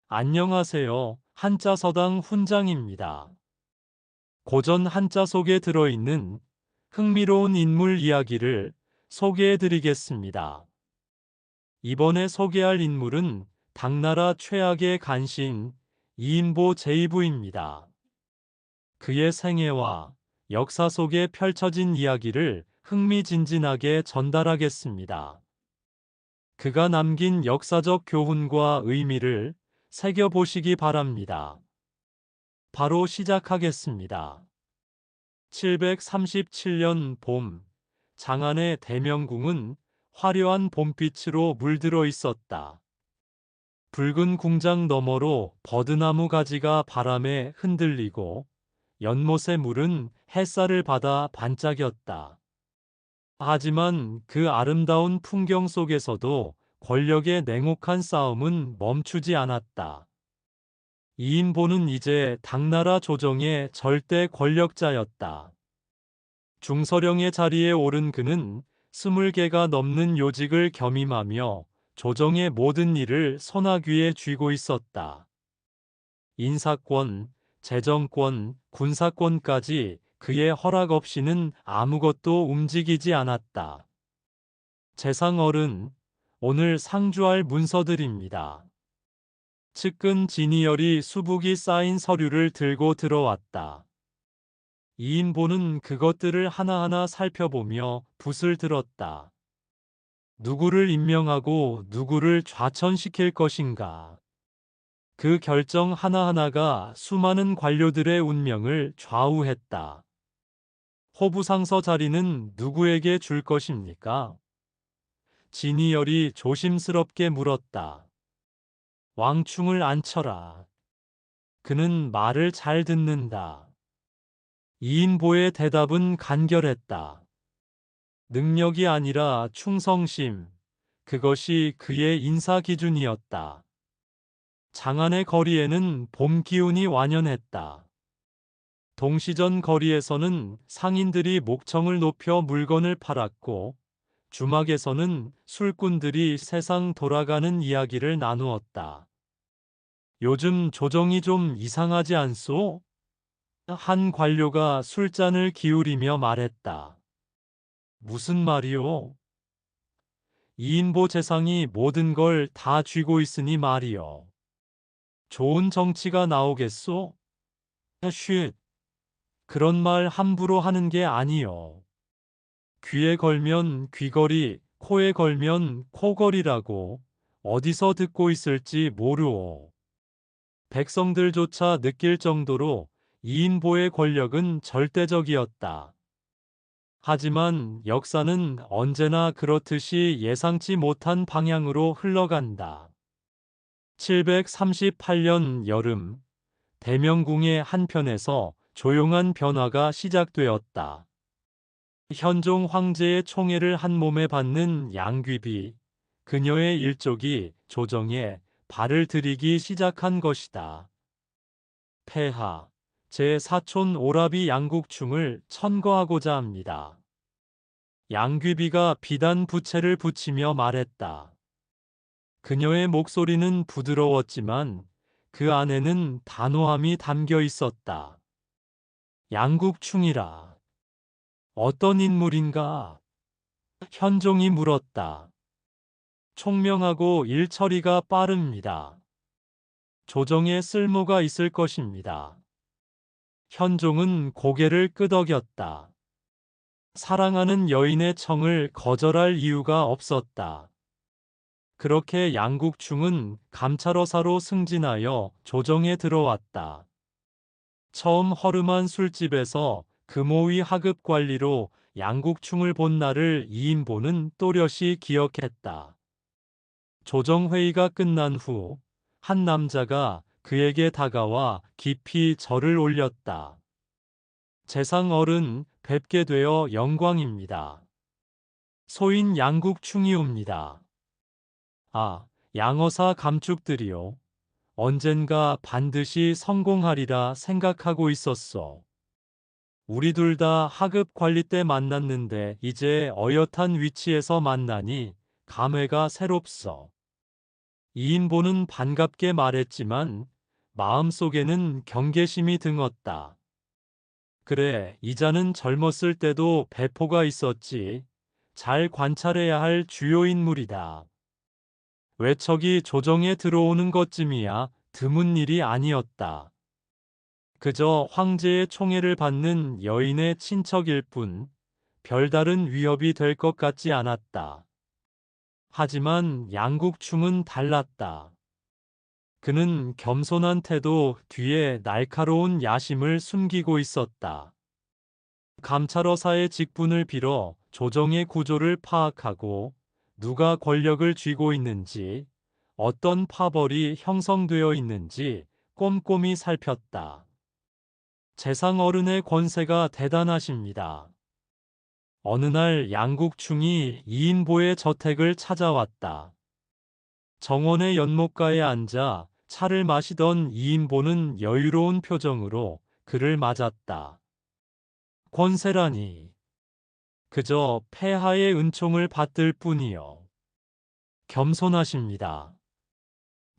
안녕하세요. 한자서당 훈장입니다. 고전 한자 속에 들어있는 흥미로운 인물 이야기를 소개해 드리겠습니다. 이번에 소개할 인물은 당나라 최악의 간신 이인보 제이부입니다. 그의 생애와 역사 속에 펼쳐진 이야기를 흥미진진하게 전달하겠습니다. 그가 남긴 역사적 교훈과 의미를 새겨보시기 바랍니다. 바로 시작하겠습니다. 737년 봄, 장안의 대명궁은 화려한 봄빛으로 물들어 있었다. 붉은 궁장 너머로 버드나무 가지가 바람에 흔들리고 연못의 물은 햇살을 받아 반짝였다. 하지만 그 아름다운 풍경 속에서도 권력의 냉혹한 싸움은 멈추지 않았다. 이인보는 이제 당나라 조정의 절대 권력자였다. 중서령의 자리에 오른 그는 20개가 넘는 요직을 겸임하며 조정의 모든 일을 손아귀에 쥐고 있었다. 인사권, 재정권, 군사권까지 그의 허락 없이는 아무것도 움직이지 않았다. 재상어른, 오늘 상주할 문서들입니다. 측근 지니얼이 수북이 쌓인 서류를 들고 들어왔다. 이인보는 그것들을 하나하나 살펴보며 붓을 들었다. 누구를 임명하고 누구를 좌천시킬 것인가. 그 결정 하나하나가 수많은 관료들의 운명을 좌우했다. 호부상서 자리는 누구에게 줄 것입니까? 지니얼이 조심스럽게 물었다. 왕충을 앉혀라. 그는 말을 잘 듣는다. 이인보의 대답은 간결했다. 능력이 아니라 충성심, 그것이 그의 인사 기준이었다. 장안의 거리에는 봄 기운이 완연했다. 동시전 거리에서는 상인들이 목청을 높여 물건을 팔았고, 주막에서는 술꾼들이 세상 돌아가는 이야기를 나누었다. 요즘 조정이 좀 이상하지 않소? 한 관료가 술잔을 기울이며 말했다. 무슨 말이오? 이인보 재상이 모든 걸 다 쥐고 있으니 말이요. 좋은 정치가 나오겠소? 쉿, 그런 말 함부로 하는 게 아니요. 귀에 걸면 귀걸이, 코에 걸면 코걸이라고 어디서 듣고 있을지 모르오. 백성들조차 느낄 정도로 이인보의 권력은 절대적이었다. 하지만 역사는 언제나 그렇듯이 예상치 못한 방향으로 흘러간다. 738년 여름, 대명궁의 한편에서 조용한 변화가 시작되었다. 현종 황제의 총애를 한 몸에 받는 양귀비, 그녀의 일족이 조정에 발을 들이기 시작한 것이다. 폐하, 제4촌 오라비 양국충을 천거하고자 합니다. 양귀비가 비단 부채를 붙이며 말했다. 그녀의 목소리는 부드러웠지만 그 안에는 단호함이 담겨 있었다. 양국충이라. 어떤 인물인가? 현종이 물었다. 총명하고 일처리가 빠릅니다. 조정에 쓸모가 있을 것입니다. 현종은 고개를 끄덕였다. 사랑하는 여인의 청을 거절할 이유가 없었다. 그렇게 양국충은 감찰어사로 승진하여 조정에 들어왔다. 처음 허름한 술집에서 금오위 하급 관리로 양국충을 본 날을 이인보는 또렷이 기억했다. 조정회의가 끝난 후 한 남자가 그에게 다가와 깊이 절을 올렸다. 재상 어른, 뵙게 되어 영광입니다. 소인 양국충이옵니다. 아, 양어사 감축들이요. 언젠가 반드시 성공하리라 생각하고 있었어. 우리 둘 다 하급 관리 때 만났는데 이제 어엿한 위치에서 만나니 감회가 새롭소. 이인보는 반갑게 말했지만 마음속에는 경계심이 등었다. 그래, 이자는 젊었을 때도 배포가 있었지. 잘 관찰해야 할 주요 인물이다. 외척이 조정에 들어오는 것쯤이야 드문 일이 아니었다. 그저 황제의 총애를 받는 여인의 친척일 뿐 별다른 위협이 될 것 같지 않았다. 하지만 양국충은 달랐다. 그는 겸손한 태도 뒤에 날카로운 야심을 숨기고 있었다. 감찰어사의 직분을 빌어 조정의 구조를 파악하고 누가 권력을 쥐고 있는지, 어떤 파벌이 형성되어 있는지 꼼꼼히 살폈다. 재상 어른의 권세가 대단하십니다. 어느 날 양국충이 이인보의 저택을 찾아왔다. 정원의 연못가에 앉아 차를 마시던 이인보는 여유로운 표정으로 그를 맞았다. 권세라니, 그저 폐하의 은총을 받들 뿐이요. 겸손하십니다.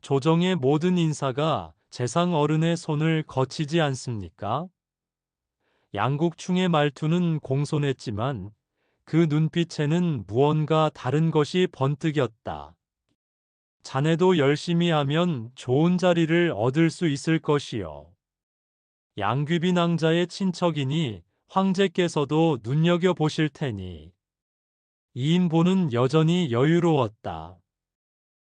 조정의 모든 인사가 재상 어른의 손을 거치지 않습니까? 양국충의 말투는 공손했지만 그 눈빛에는 무언가 다른 것이 번뜩였다. 자네도 열심히 하면 좋은 자리를 얻을 수 있을 것이요. 양귀비 낭자의 친척이니 황제께서도 눈여겨보실 테니. 이인보는 여전히 여유로웠다.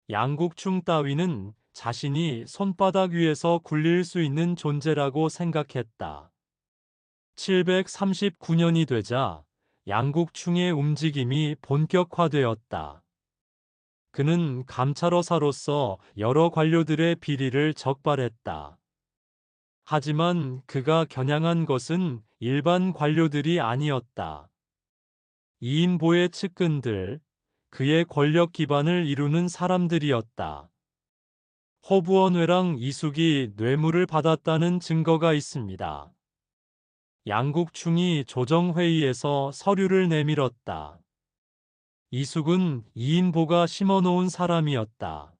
양국충 따위는 자신이 손바닥 위에서 굴릴 수 있는 존재라고 생각했다. 739년이 되자 양국충의 움직임이 본격화되었다. 그는 감찰어사로서 여러 관료들의 비리를 적발했다. 하지만 그가 겨냥한 것은 일반 관료들이 아니었다. 이인보의 측근들, 그의 권력 기반을 이루는 사람들이었다. 호부원회랑 이숙이 뇌물을 받았다는 증거가 있습니다. 양국충이 조정회의에서 서류를 내밀었다. 이숙은 이인보가 심어놓은 사람이었다.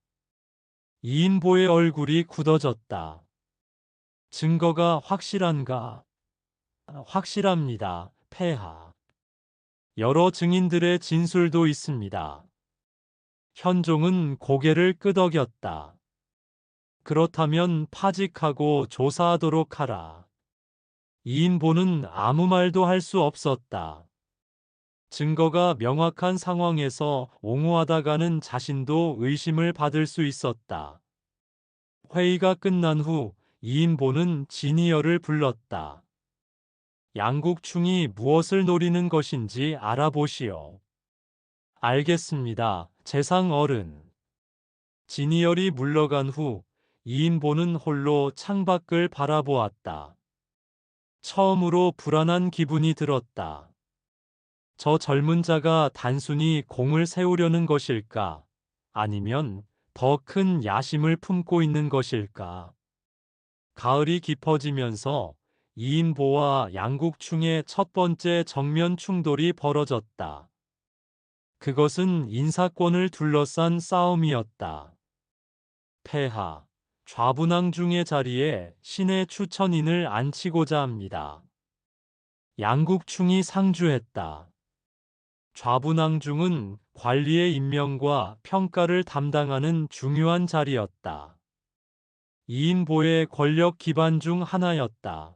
이인보의 얼굴이 굳어졌다. 증거가 확실한가? 확실합니다, 폐하. 여러 증인들의 진술도 있습니다. 현종은 고개를 끄덕였다. 그렇다면 파직하고 조사하도록 하라. 이인보는 아무 말도 할 수 없었다. 증거가 명확한 상황에서 옹호하다가는 자신도 의심을 받을 수 있었다. 회의가 끝난 후 이인보는 지니어를 불렀다. 양국충이 무엇을 노리는 것인지 알아보시오. 알겠습니다, 재상 어른. 지니얼이 물러간 후 이인보는 홀로 창밖을 바라보았다. 처음으로 불안한 기분이 들었다. 저 젊은 자가 단순히 공을 세우려는 것일까? 아니면 더 큰 야심을 품고 있는 것일까? 가을이 깊어지면서 이인보와 양국충의 첫 번째 정면 충돌이 벌어졌다. 그것은 인사권을 둘러싼 싸움이었다. 폐하, 좌분왕중의 자리에 신의 추천인을 앉히고자 합니다. 양국충이 상주했다. 좌분왕중은 관리의 임명과 평가를 담당하는 중요한 자리였다. 이인보의 권력 기반 중 하나였다.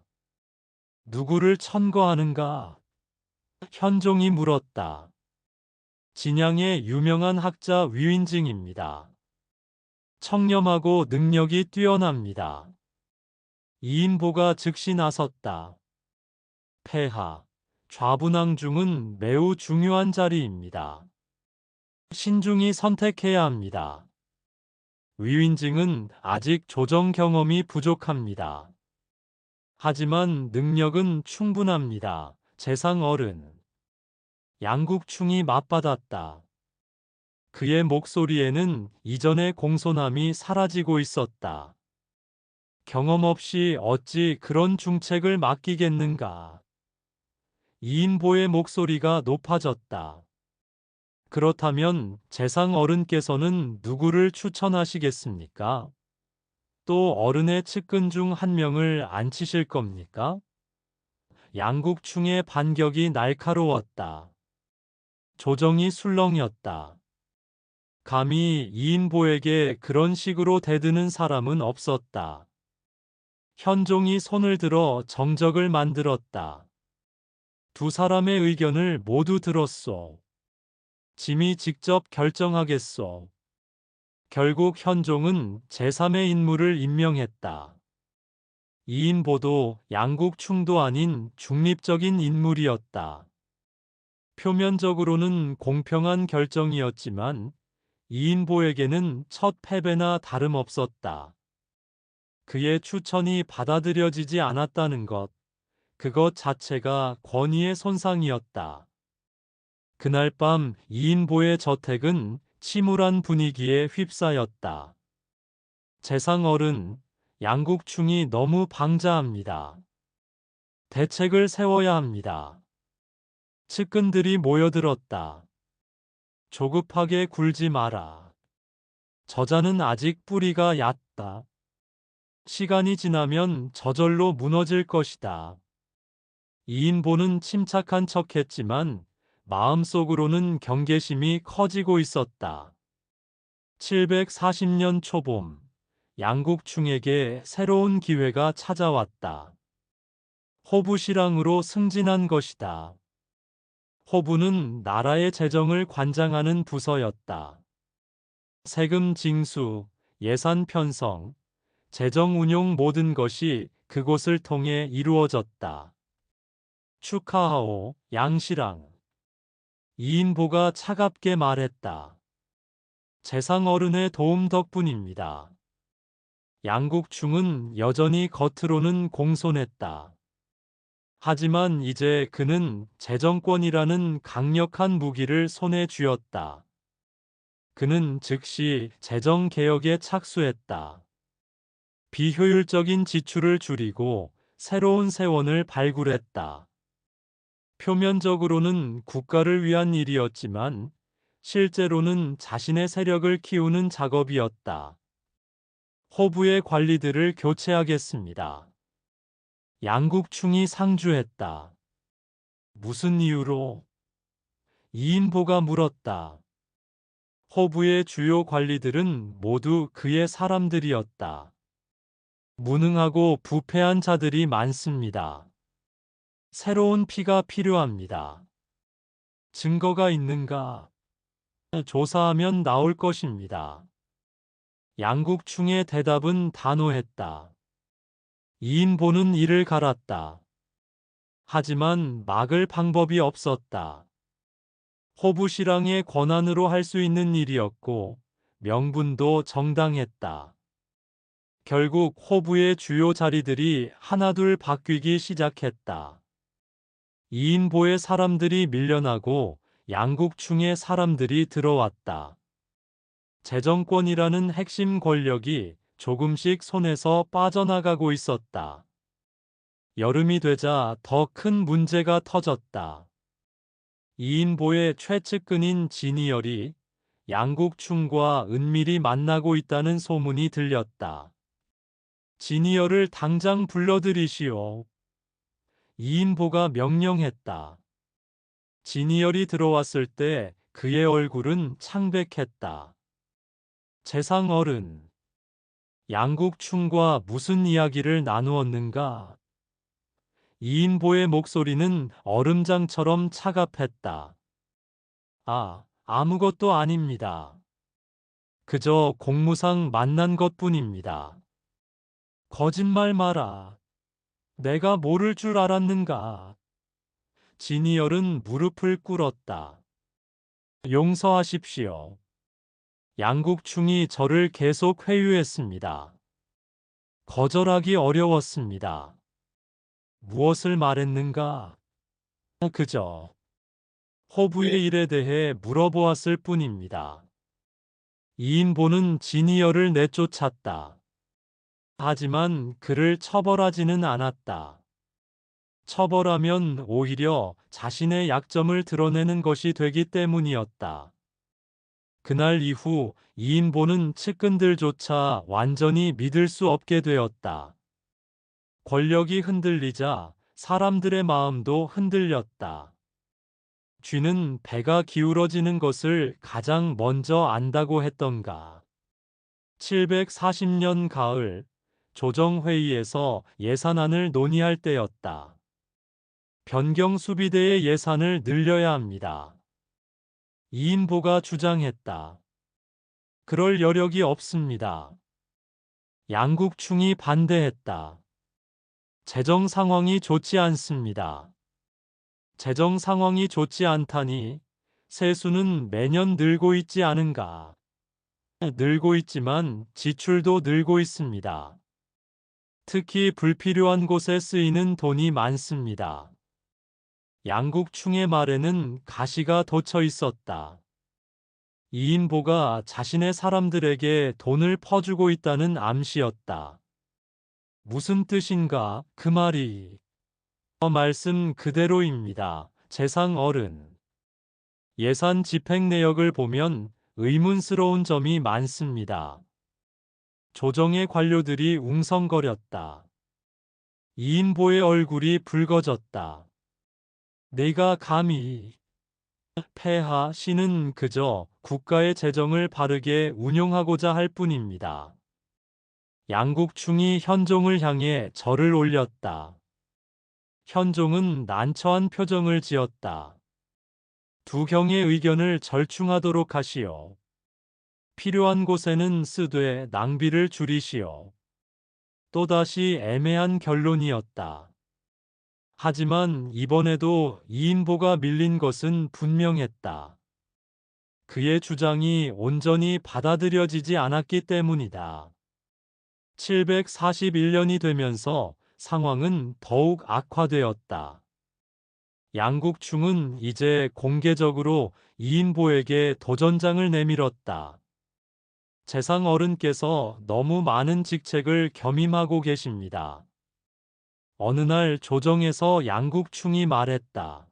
누구를 천거하는가? 현종이 물었다. 진양의 유명한 학자 위윈증입니다. 청렴하고 능력이 뛰어납니다. 이인보가 즉시 나섰다. 폐하, 좌분왕중은 매우 중요한 자리입니다. 신중히 선택해야 합니다. 위윈증은 아직 조정 경험이 부족합니다. 하지만 능력은 충분합니다, 재상 어른. 양국충이 맞받았다. 그의 목소리에는 이전의 공손함이 사라지고 있었다. 경험 없이 어찌 그런 중책을 맡기겠는가. 이인보의 목소리가 높아졌다. 그렇다면 재상 어른께서는 누구를 추천하시겠습니까? 또 어른의 측근 중 한 명을 앉히실 겁니까? 양국충의 반격이 날카로웠다. 조정이 술렁이었다. 감히 이인보에게 그런 식으로 대드는 사람은 없었다. 현종이 손을 들어 정적을 만들었다. 두 사람의 의견을 모두 들었소. 짐이 직접 결정하겠소. 결국 현종은 제3의 인물을 임명했다. 이인보도 양국충도 아닌 중립적인 인물이었다. 표면적으로는 공평한 결정이었지만 이인보에게는 첫 패배나 다름없었다. 그의 추천이 받아들여지지 않았다는 것, 그것 자체가 권위의 손상이었다. 그날 밤 이인보의 저택은 침울한 분위기에 휩싸였다. 재상어른, 양국충이 너무 방자합니다. 대책을 세워야 합니다. 측근들이 모여들었다. 조급하게 굴지 마라. 저자는 아직 뿌리가 얕다. 시간이 지나면 저절로 무너질 것이다. 이인보는 침착한 척했지만 마음속으로는 경계심이 커지고 있었다. 740년 초봄, 양국충에게 새로운 기회가 찾아왔다. 호부시랑으로 승진한 것이다. 호부는 나라의 재정을 관장하는 부서였다. 세금 징수, 예산 편성, 재정 운용 모든 것이 그곳을 통해 이루어졌다. 축하하오, 양시랑. 이인보가 차갑게 말했다. 재상 어른의 도움 덕분입니다. 양국충은 여전히 겉으로는 공손했다. 하지만 이제 그는 재정권이라는 강력한 무기를 손에 쥐었다. 그는 즉시 재정개혁에 착수했다. 비효율적인 지출을 줄이고 새로운 세원을 발굴했다. 표면적으로는 국가를 위한 일이었지만 실제로는 자신의 세력을 키우는 작업이었다. 호부의 관리들을 교체하겠습니다. 양국충이 상주했다. 무슨 이유로? 이인보가 물었다. 호부의 주요 관리들은 모두 그의 사람들이었다. 무능하고 부패한 자들이 많습니다. 새로운 피가 필요합니다. 증거가 있는가? 조사하면 나올 것입니다. 양국충의 대답은 단호했다. 이인보는 이를 갈았다. 하지만 막을 방법이 없었다. 호부시랑의 권한으로 할 수 있는 일이었고 명분도 정당했다. 결국 호부의 주요 자리들이 하나둘 바뀌기 시작했다. 이인보의 사람들이 밀려나고 양국충의 사람들이 들어왔다. 재정권이라는 핵심 권력이 조금씩 손에서 빠져나가고 있었다. 여름이 되자 더 큰 문제가 터졌다. 이인보의 최측근인 진이열이 양국충과 은밀히 만나고 있다는 소문이 들렸다. 진이열을 당장 불러들이시오. 이인보가 명령했다. 진이열이 들어왔을 때 그의 얼굴은 창백했다. 재상 어른, 양국충과 무슨 이야기를 나누었는가? 이인보의 목소리는 얼음장처럼 차갑했다. 아무것도 아닙니다. 그저 공무상 만난 것뿐입니다. 거짓말 마라. 내가 모를 줄 알았는가? 진이열은 무릎을 꿇었다. 용서하십시오. 양국충이 저를 계속 회유했습니다. 거절하기 어려웠습니다. 무엇을 말했는가? 그저 호부의 일에 대해 물어보았을 뿐입니다. 이인보는 진이열을 내쫓았다. 하지만 그를 처벌하지는 않았다. 처벌하면 오히려 자신의 약점을 드러내는 것이 되기 때문이었다. 그날 이후 이인보는 측근들조차 완전히 믿을 수 없게 되었다. 권력이 흔들리자 사람들의 마음도 흔들렸다. 쥐는 배가 기울어지는 것을 가장 먼저 안다고 했던가. 740년 가을, 조정회의에서 예산안을 논의할 때였다. 변경수비대의 예산을 늘려야 합니다. 이인보가 주장했다. 그럴 여력이 없습니다. 양국충이 반대했다. 재정 상황이 좋지 않습니다. 재정 상황이 좋지 않다니 세수는 매년 늘고 있지 않은가. 늘고 있지만 지출도 늘고 있습니다. 특히 불필요한 곳에 쓰이는 돈이 많습니다. 양국충의 말에는 가시가 돋쳐 있었다. 이인보가 자신의 사람들에게 돈을 퍼주고 있다는 암시였다. 무슨 뜻인가 그 말이. 말씀 그대로입니다. 재상 어른. 예산 집행 내역을 보면 의문스러운 점이 많습니다. 조정의 관료들이 웅성거렸다. 이인보의 얼굴이 붉어졌다. 내가 감히. 폐하 씨는 그저 국가의 재정을 바르게 운용하고자 할 뿐입니다. 양국충이 현종을 향해 절을 올렸다. 현종은 난처한 표정을 지었다. 두 경의 의견을 절충하도록 하시오. 필요한 곳에는 쓰되 낭비를 줄이시오. 또다시 애매한 결론이었다. 하지만 이번에도 이인보가 밀린 것은 분명했다. 그의 주장이 온전히 받아들여지지 않았기 때문이다. 741년이 되면서 상황은 더욱 악화되었다. 양국충은 이제 공개적으로 이인보에게 도전장을 내밀었다. 재상 어른께서 너무 많은 직책을 겸임하고 계십니다. 어느 날 조정에서 양국충이 말했다.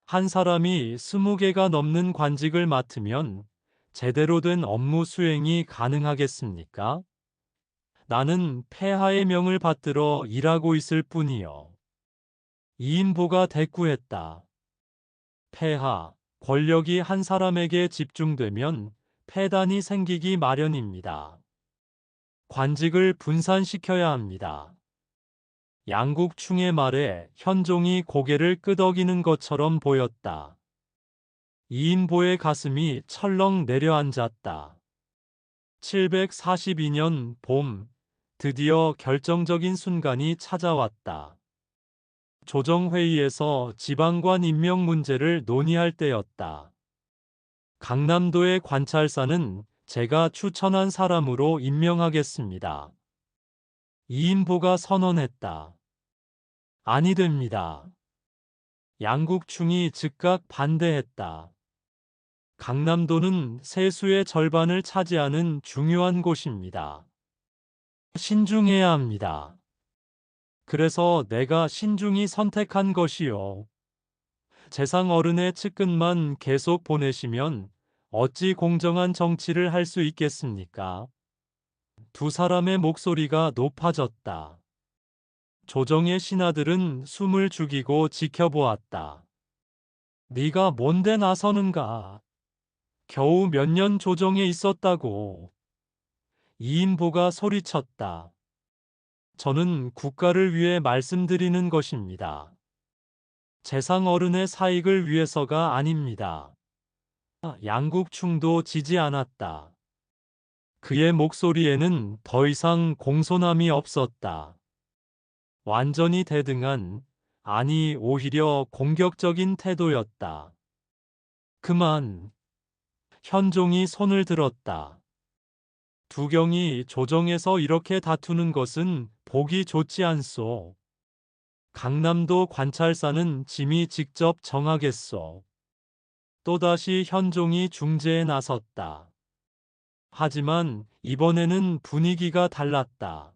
한 사람이 20개가 넘는 관직을 맡으면 제대로 된 업무 수행이 가능하겠습니까? 나는 폐하의 명을 받들어 일하고 있을 뿐이요. 이인보가 대꾸했다. 폐하, 권력이 한 사람에게 집중되면 폐단이 생기기 마련입니다. 관직을 분산시켜야 합니다. 양국충의 말에 현종이 고개를 끄덕이는 것처럼 보였다. 이인보의 가슴이 철렁 내려앉았다. 742년 봄, 드디어 결정적인 순간이 찾아왔다. 조정회의에서 지방관 임명 문제를 논의할 때였다. 강남도의 관찰사는 제가 추천한 사람으로 임명하겠습니다. 이인보가 선언했다. 아니 됩니다. 양국충이 즉각 반대했다. 강남도는 세수의 절반을 차지하는 중요한 곳입니다. 신중해야 합니다. 그래서 내가 신중히 선택한 것이요. 재상 어른의 측근만 계속 보내시면 어찌 공정한 정치를 할 수 있겠습니까? 두 사람의 목소리가 높아졌다. 조정의 신하들은 숨을 죽이고 지켜보았다. 네가 뭔데 나서는가? 겨우 몇 년 조정에 있었다고. 이인보가 소리쳤다. 저는 국가를 위해 말씀드리는 것입니다. 재상 어른의 사익을 위해서가 아닙니다. 양국충도 지지 않았다. 그의 목소리에는 더 이상 공손함이 없었다. 완전히 대등한, 아니 오히려 공격적인 태도였다. 그만. 현종이 손을 들었다. 두경이 조정에서 이렇게 다투는 것은 보기 좋지 않소. 강남도 관찰사는 짐이 직접 정하겠소. 또다시 현종이 중재에 나섰다. 하지만 이번에는 분위기가 달랐다.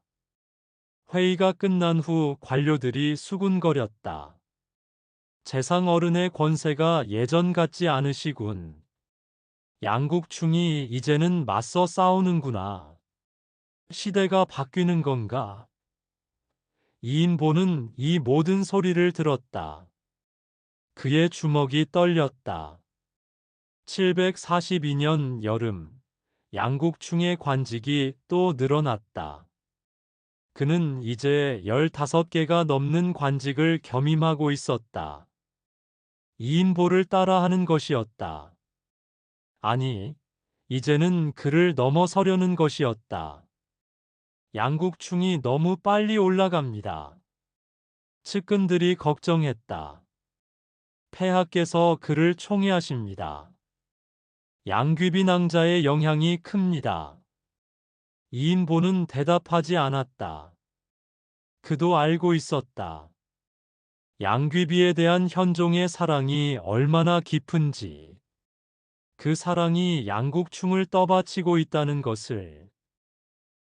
회의가 끝난 후 관료들이 수군거렸다. 재상 어른의 권세가 예전 같지 않으시군. 양국충이 이제는 맞서 싸우는구나. 시대가 바뀌는 건가? 이인보는 이 모든 소리를 들었다. 그의 주먹이 떨렸다. 742년 여름, 양국충의 관직이 또 늘어났다. 그는 이제 15개가 넘는 관직을 겸임하고 있었다. 이인보를 따라하는 것이었다. 아니, 이제는 그를 넘어서려는 것이었다. 양국충이 너무 빨리 올라갑니다. 측근들이 걱정했다. 폐하께서 그를 총애하십니다. 양귀비 낭자의 영향이 큽니다. 이인보는 대답하지 않았다. 그도 알고 있었다. 양귀비에 대한 현종의 사랑이 얼마나 깊은지, 그 사랑이 양국충을 떠받치고 있다는 것을.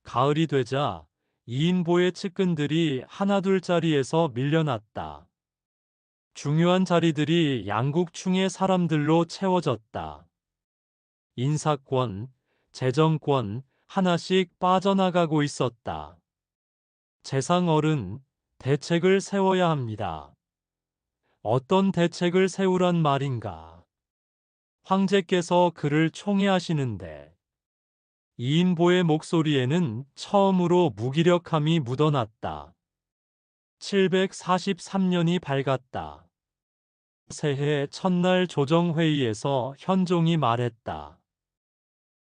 가을이 되자 이인보의 측근들이 하나둘자리에서 밀려났다. 중요한 자리들이 양국충의 사람들로 채워졌다. 인사권, 재정권 하나씩 빠져나가고 있었다. 재상어른, 대책을 세워야 합니다. 어떤 대책을 세우란 말인가? 황제께서 그를 총애하시는데. 이인보의 목소리에는 처음으로 무기력함이 묻어났다. 743년이 밝았다. 새해 첫날 조정회의에서 현종이 말했다.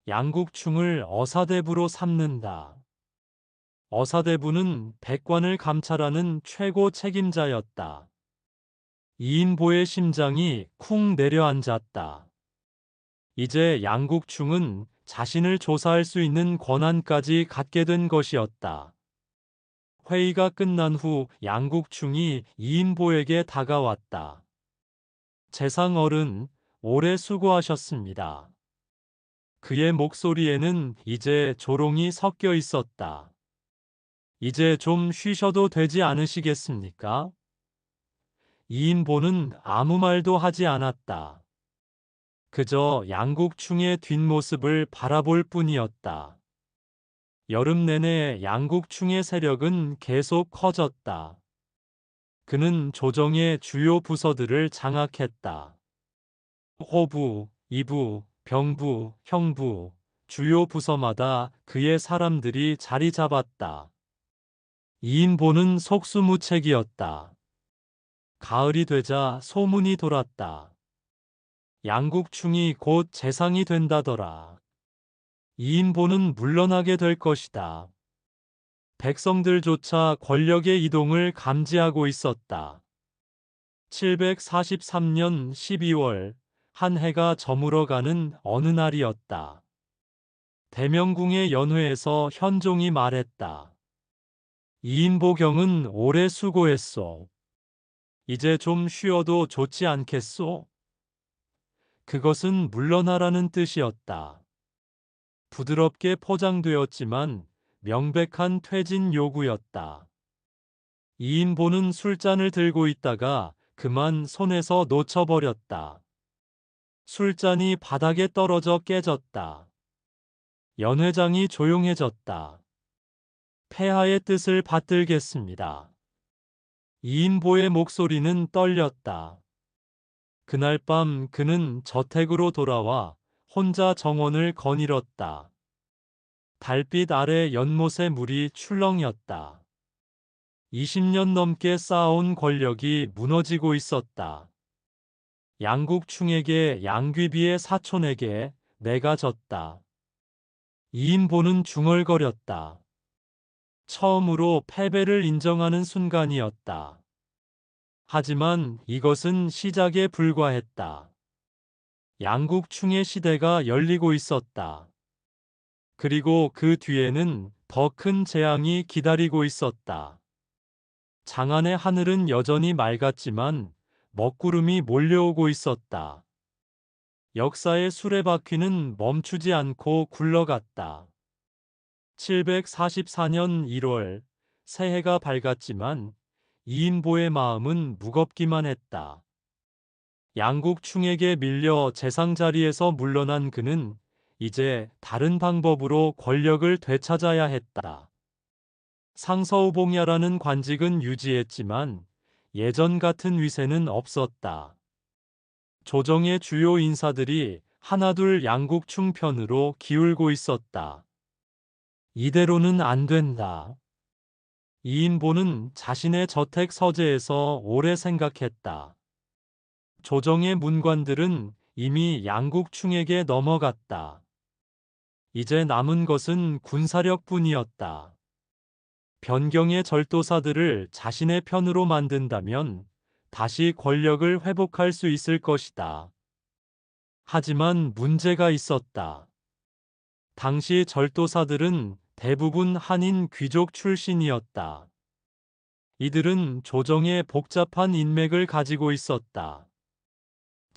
양국충을 어사대부로 삼는다. 어사대부는 백관을 감찰하는 최고 책임자였다. 이인보의 심장이 쿵 내려앉았다. 이제 양국충은 자신을 조사할 수 있는 권한까지 갖게 된 것이었다. 회의가 끝난 후 양국충이 이인보에게 다가왔다. 재상어른, 오래 수고하셨습니다. 그의 목소리에는 이제 조롱이 섞여 있었다. 이제 좀 쉬셔도 되지 않으시겠습니까? 이인보는 아무 말도 하지 않았다. 그저 양국충의 뒷모습을 바라볼 뿐이었다. 여름 내내 양국충의 세력은 계속 커졌다. 그는 조정의 주요 부서들을 장악했다. 호부, 이부, 병부, 형부, 주요 부서마다 그의 사람들이 자리 잡았다. 이인보는 속수무책이었다. 가을이 되자 소문이 돌았다. 양국충이 곧 재상이 된다더라. 이인보는 물러나게 될 것이다. 백성들조차 권력의 이동을 감지하고 있었다. 743년 12월 한 해가 저물어가는 어느 날이었다. 대명궁의 연회에서 현종이 말했다. 이인보경은 오래 수고했소. 이제 좀 쉬어도 좋지 않겠소? 그것은 물러나라는 뜻이었다. 부드럽게 포장되었지만 명백한 퇴진 요구였다. 이인보는 술잔을 들고 있다가 그만 손에서 놓쳐버렸다. 술잔이 바닥에 떨어져 깨졌다. 연회장이 조용해졌다. 폐하의 뜻을 받들겠습니다. 이인보의 목소리는 떨렸다. 그날 밤 그는 저택으로 돌아와 혼자 정원을 거닐었다. 달빛 아래 연못의 물이 출렁였다. 20년 넘게 쌓아온 권력이 무너지고 있었다. 양국충에게 양귀비의 사촌에게 내가 졌다. 이인보는 중얼거렸다. 처음으로 패배를 인정하는 순간이었다. 하지만 이것은 시작에 불과했다. 양국충의 시대가 열리고 있었다. 그리고 그 뒤에는 더 큰 재앙이 기다리고 있었다. 장안의 하늘은 여전히 맑았지만 먹구름이 몰려오고 있었다. 역사의 수레바퀴는 멈추지 않고 굴러갔다. 744년 1월 새해가 밝았지만 이인보의 마음은 무겁기만 했다. 양국충에게 밀려 재상 자리에서 물러난 그는 이제 다른 방법으로 권력을 되찾아야 했다. 상서우봉야라는 관직은 유지했지만 예전 같은 위세는 없었다. 조정의 주요 인사들이 하나둘 양국충 편으로 기울고 있었다. 이대로는 안 된다. 이인보는 자신의 저택 서재에서 오래 생각했다. 조정의 문관들은 이미 양국충에게 넘어갔다. 이제 남은 것은 군사력뿐이었다. 변경의 절도사들을 자신의 편으로 만든다면 다시 권력을 회복할 수 있을 것이다. 하지만 문제가 있었다. 당시 절도사들은 대부분 한인 귀족 출신이었다. 이들은 조정의 복잡한 인맥을 가지고 있었다.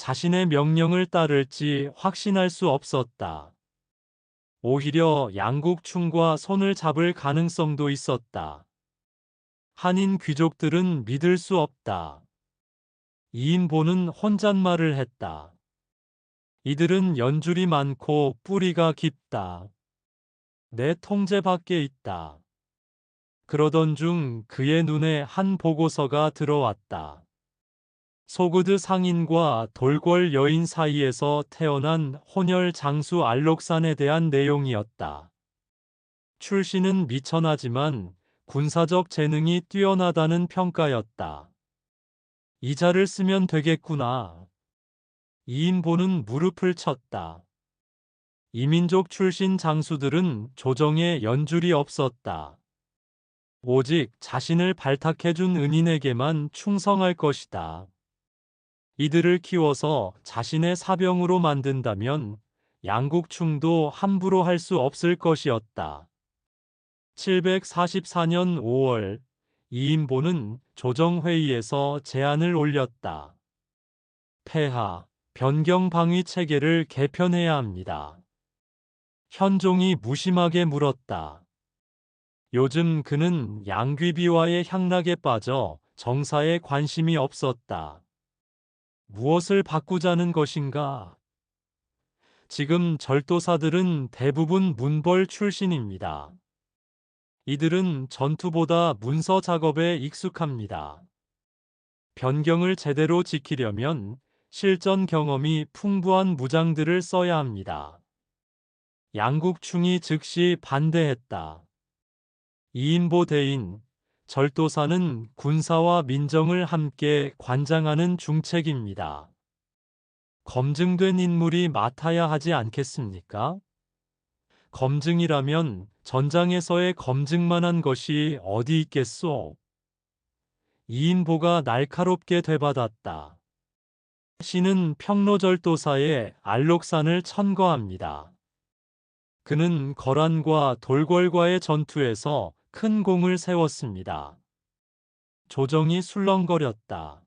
자신의 명령을 따를지 확신할 수 없었다. 오히려 양국충과 손을 잡을 가능성도 있었다. 한인 귀족들은 믿을 수 없다. 이인보는 혼잣말을 했다. 이들은 연줄이 많고 뿌리가 깊다. 내 통제 밖에 있다. 그러던 중 그의 눈에 한 보고서가 들어왔다. 소그드 상인과 돌궐 여인 사이에서 태어난 혼혈 장수 알록산에 대한 내용이었다. 출신은 미천하지만 군사적 재능이 뛰어나다는 평가였다. 이 자를 쓰면 되겠구나. 이인보는 무릎을 쳤다. 이민족 출신 장수들은 조정에 연줄이 없었다. 오직 자신을 발탁해준 은인에게만 충성할 것이다. 이들을 키워서 자신의 사병으로 만든다면 양국충도 함부로 할 수 없을 것이었다. 744년 5월 이인보는 조정회의에서 제안을 올렸다. 폐하, 변경 방위 체계를 개편해야 합니다. 현종이 무심하게 물었다. 요즘 그는 양귀비와의 향락에 빠져 정사에 관심이 없었다. 무엇을 바꾸자는 것인가? 지금 절도사들은 대부분 문벌 출신입니다. 이들은 전투보다 문서 작업에 익숙합니다. 변경을 제대로 지키려면 실전 경험이 풍부한 무장들을 써야 합니다. 양국충이 즉시 반대했다. 이인보 대인, 절도사는 군사와 민정을 함께 관장하는 중책입니다. 검증된 인물이 맡아야 하지 않겠습니까? 검증이라면 전장에서의 검증만한 것이 어디 있겠소? 이인보가 날카롭게 되받았다. 신은 평로절도사의 알록산을 천거합니다. 그는 거란과 돌궐과의 전투에서 큰 공을 세웠습니다. 조정이 술렁거렸다.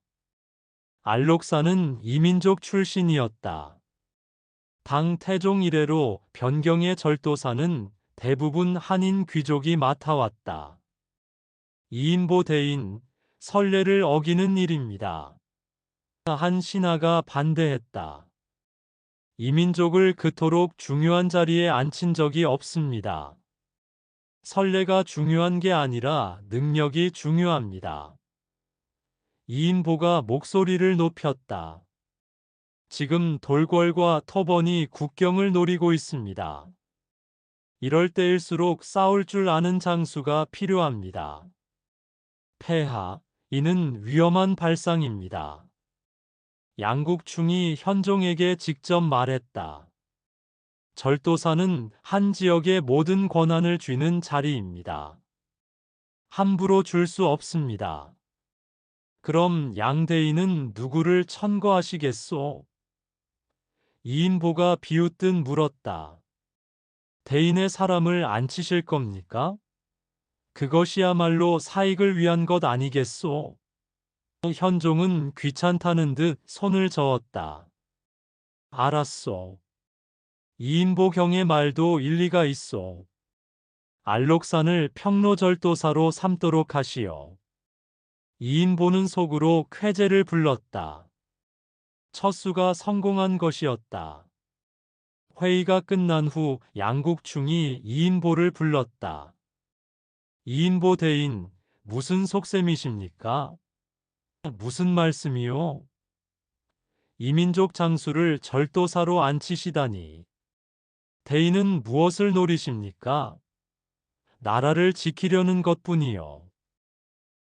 알록산은 이민족 출신이었다. 당 태종 이래로 변경의 절도사는 대부분 한인 귀족이 맡아왔다. 이인보 대인, 선례를 어기는 일입니다. 한 신하가 반대했다. 이민족을 그토록 중요한 자리에 앉힌 적이 없습니다. 선례가 중요한 게 아니라 능력이 중요합니다. 이인보가 목소리를 높였다. 지금 돌궐과 터번이 국경을 노리고 있습니다. 이럴 때일수록 싸울 줄 아는 장수가 필요합니다. 폐하, 이는 위험한 발상입니다. 양국충이 현종에게 직접 말했다. 절도사는 한 지역의 모든 권한을 쥐는 자리입니다. 함부로 줄 수 없습니다. 그럼 양대인은 누구를 천거하시겠소? 이인보가 비웃듯 물었다. 대인의 사람을 안 치실 겁니까? 그것이야말로 사익을 위한 것 아니겠소? 현종은 귀찮다는 듯 손을 저었다. 알았소. 이인보 경의 말도 일리가 있소. 알록산을 평로절도사로 삼도록 하시오. 이인보는 속으로 쾌재를 불렀다. 첫수가 성공한 것이었다. 회의가 끝난 후 양국충이 이인보를 불렀다. 이인보 대인, 무슨 속셈이십니까? 무슨 말씀이요? 이민족 장수를 절도사로 앉히시다니. 대인은 무엇을 노리십니까? 나라를 지키려는 것뿐이요.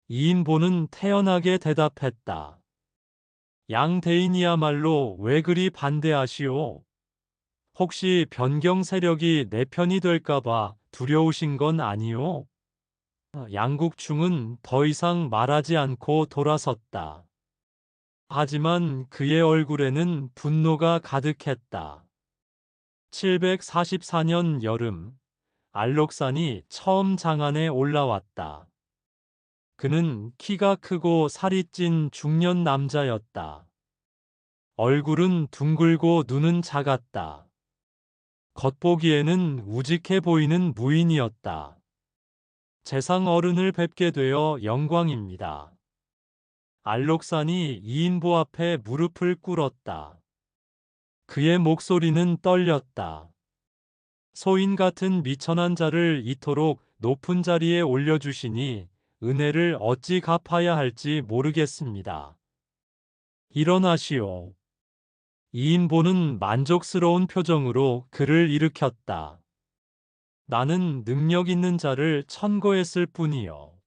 이인보는 태연하게 대답했다. 양 대인이야말로 왜 그리 반대하시오? 혹시 변경 세력이 내 편이 될까봐 두려우신 건 아니오? 양국충은 더 이상 말하지 않고 돌아섰다. 하지만 그의 얼굴에는 분노가 가득했다. 744년 여름, 알록산이 처음 장안에 올라왔다. 그는 키가 크고 살이 찐 중년 남자였다. 얼굴은 둥글고 눈은 작았다. 겉보기에는 우직해 보이는 무인이었다. 재상 어른을 뵙게 되어 영광입니다. 알록산이 이인보 앞에 무릎을 꿇었다. 그의 목소리는 떨렸다. 소인 같은 미천한 자를 이토록 높은 자리에 올려주시니 은혜를 어찌 갚아야 할지 모르겠습니다. 일어나시오. 이인보는 만족스러운 표정으로 그를 일으켰다. 나는 능력 있는 자를 천거했을 뿐이요.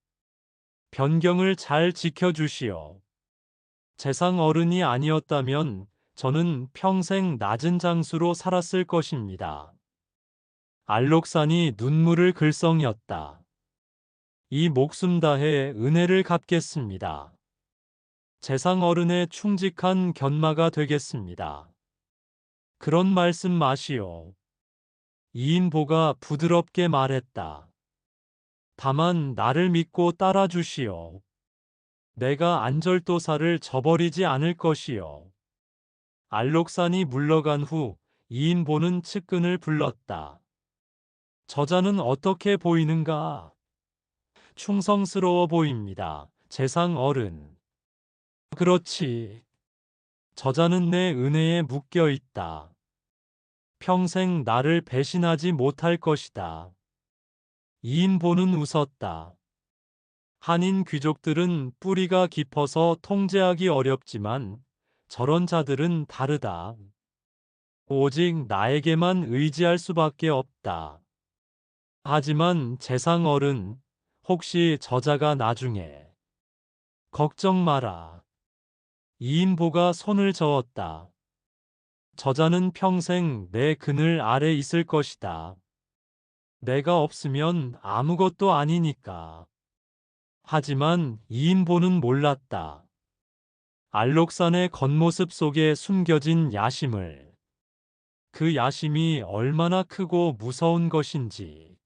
변경을 잘 지켜주시오. 재상 어른이 아니었다면 저는 평생 낮은 장수로 살았을 것입니다. 알록산이 눈물을 글썽였다. 이 목숨 다해 은혜를 갚겠습니다. 재상 어른의 충직한 견마가 되겠습니다. 그런 말씀 마시오. 이인보가 부드럽게 말했다. 다만 나를 믿고 따라주시오. 내가 안절도사를 저버리지 않을 것이요. 알록산이 물러간 후 이인보는 측근을 불렀다. 저자는 어떻게 보이는가? 충성스러워 보입니다. 재상 어른. 그렇지. 저자는 내 은혜에 묶여 있다. 평생 나를 배신하지 못할 것이다. 이인보는 웃었다. 한인 귀족들은 뿌리가 깊어서 통제하기 어렵지만 저런 자들은 다르다. 오직 나에게만 의지할 수밖에 없다. 하지만 재상 어른, 혹시 저자가 나중에 걱정 마라. 이인보가 손을 저었다. 저자는 평생 내 그늘 아래 있을 것이다. 내가 없으면 아무것도 아니니까. 하지만 이인보는 몰랐다. 알록산의 겉모습 속에 숨겨진 야심을. 그 야심이 얼마나 크고 무서운 것인지.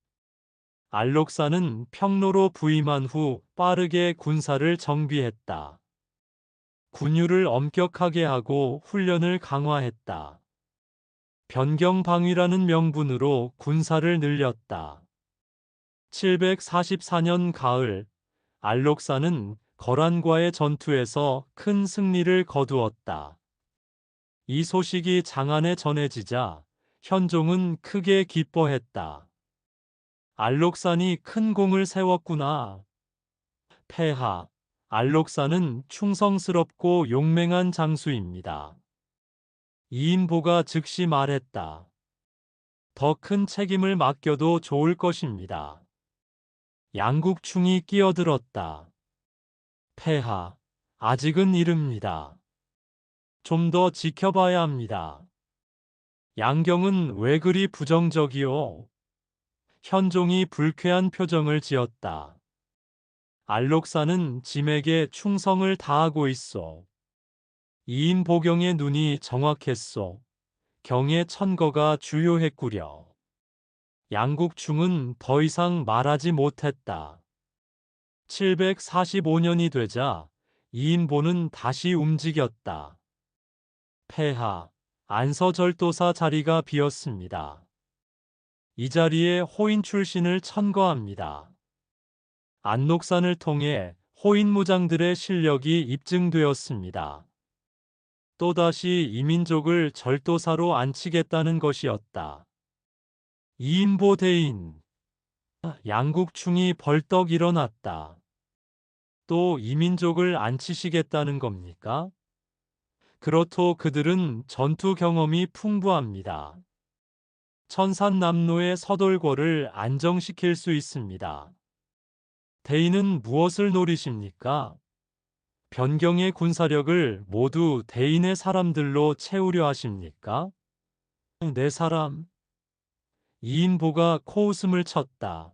알록산은 평로로 부임한 후 빠르게 군사를 정비했다. 군율을 엄격하게 하고 훈련을 강화했다. 변경방위라는 명분으로 군사를 늘렸다. 744년 가을, 알록산은 거란과의 전투에서 큰 승리를 거두었다. 이 소식이 장안에 전해지자 현종은 크게 기뻐했다. 알록산이 큰 공을 세웠구나. 폐하, 알록산은 충성스럽고 용맹한 장수입니다. 이인보가 즉시 말했다. 더 큰 책임을 맡겨도 좋을 것입니다. 양국충이 끼어들었다. 폐하, 아직은 이릅니다. 좀 더 지켜봐야 합니다. 양경은 왜 그리 부정적이오? 현종이 불쾌한 표정을 지었다. 알록산은 짐에게 충성을 다하고 있어. 이인보경의 눈이 정확했소. 경의 천거가 주요했구려. 양국충은 더 이상 말하지 못했다. 745년이 되자 이인보는 다시 움직였다. 폐하, 안서절도사 자리가 비었습니다. 이 자리에 호인 출신을 천거합니다. 안록산을 통해 호인 무장들의 실력이 입증되었습니다. 또다시 이민족을 절도사로 안치겠다는 것이었다. 이인보 대인, 양국충이 벌떡 일어났다. 또 이민족을 안치시겠다는 겁니까? 그렇도 그들은 전투 경험이 풍부합니다. 천산남로의 서돌궐을 안정시킬 수 있습니다. 대인은 무엇을 노리십니까? 변경의 군사력을 모두 대인의 사람들로 채우려 하십니까? 내 사람. 이인보가 코웃음을 쳤다.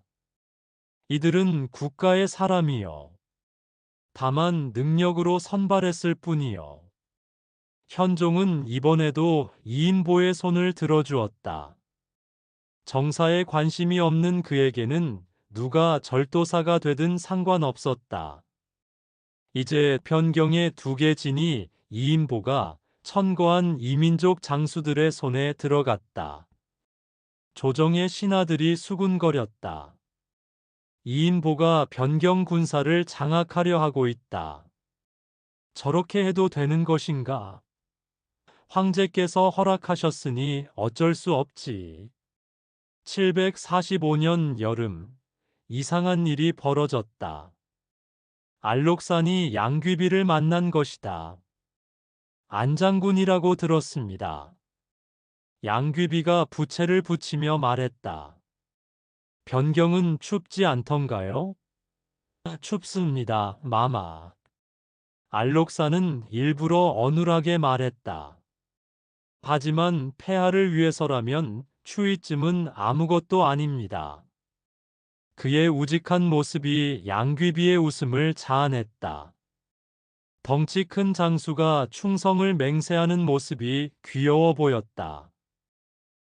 이들은 국가의 사람이요. 다만 능력으로 선발했을 뿐이요. 현종은 이번에도 이인보의 손을 들어주었다. 정사에 관심이 없는 그에게는 누가 절도사가 되든 상관없었다. 이제 변경의 두 개 진이 이인보가 천거한 이민족 장수들의 손에 들어갔다. 조정의 신하들이 수군거렸다. 이인보가 변경 군사를 장악하려 하고 있다. 저렇게 해도 되는 것인가? 황제께서 허락하셨으니 어쩔 수 없지. 745년 여름, 이상한 일이 벌어졌다. 알록산이 양귀비를 만난 것이다. 안장군이라고 들었습니다. 양귀비가 부채를 붙이며 말했다. 변경은 춥지 않던가요? 춥습니다, 마마. 알록산은 일부러 어눌하게 말했다. 하지만 폐하를 위해서라면 추위쯤은 아무것도 아닙니다. 그의 우직한 모습이 양귀비의 웃음을 자아냈다. 덩치 큰 장수가 충성을 맹세하는 모습이 귀여워 보였다.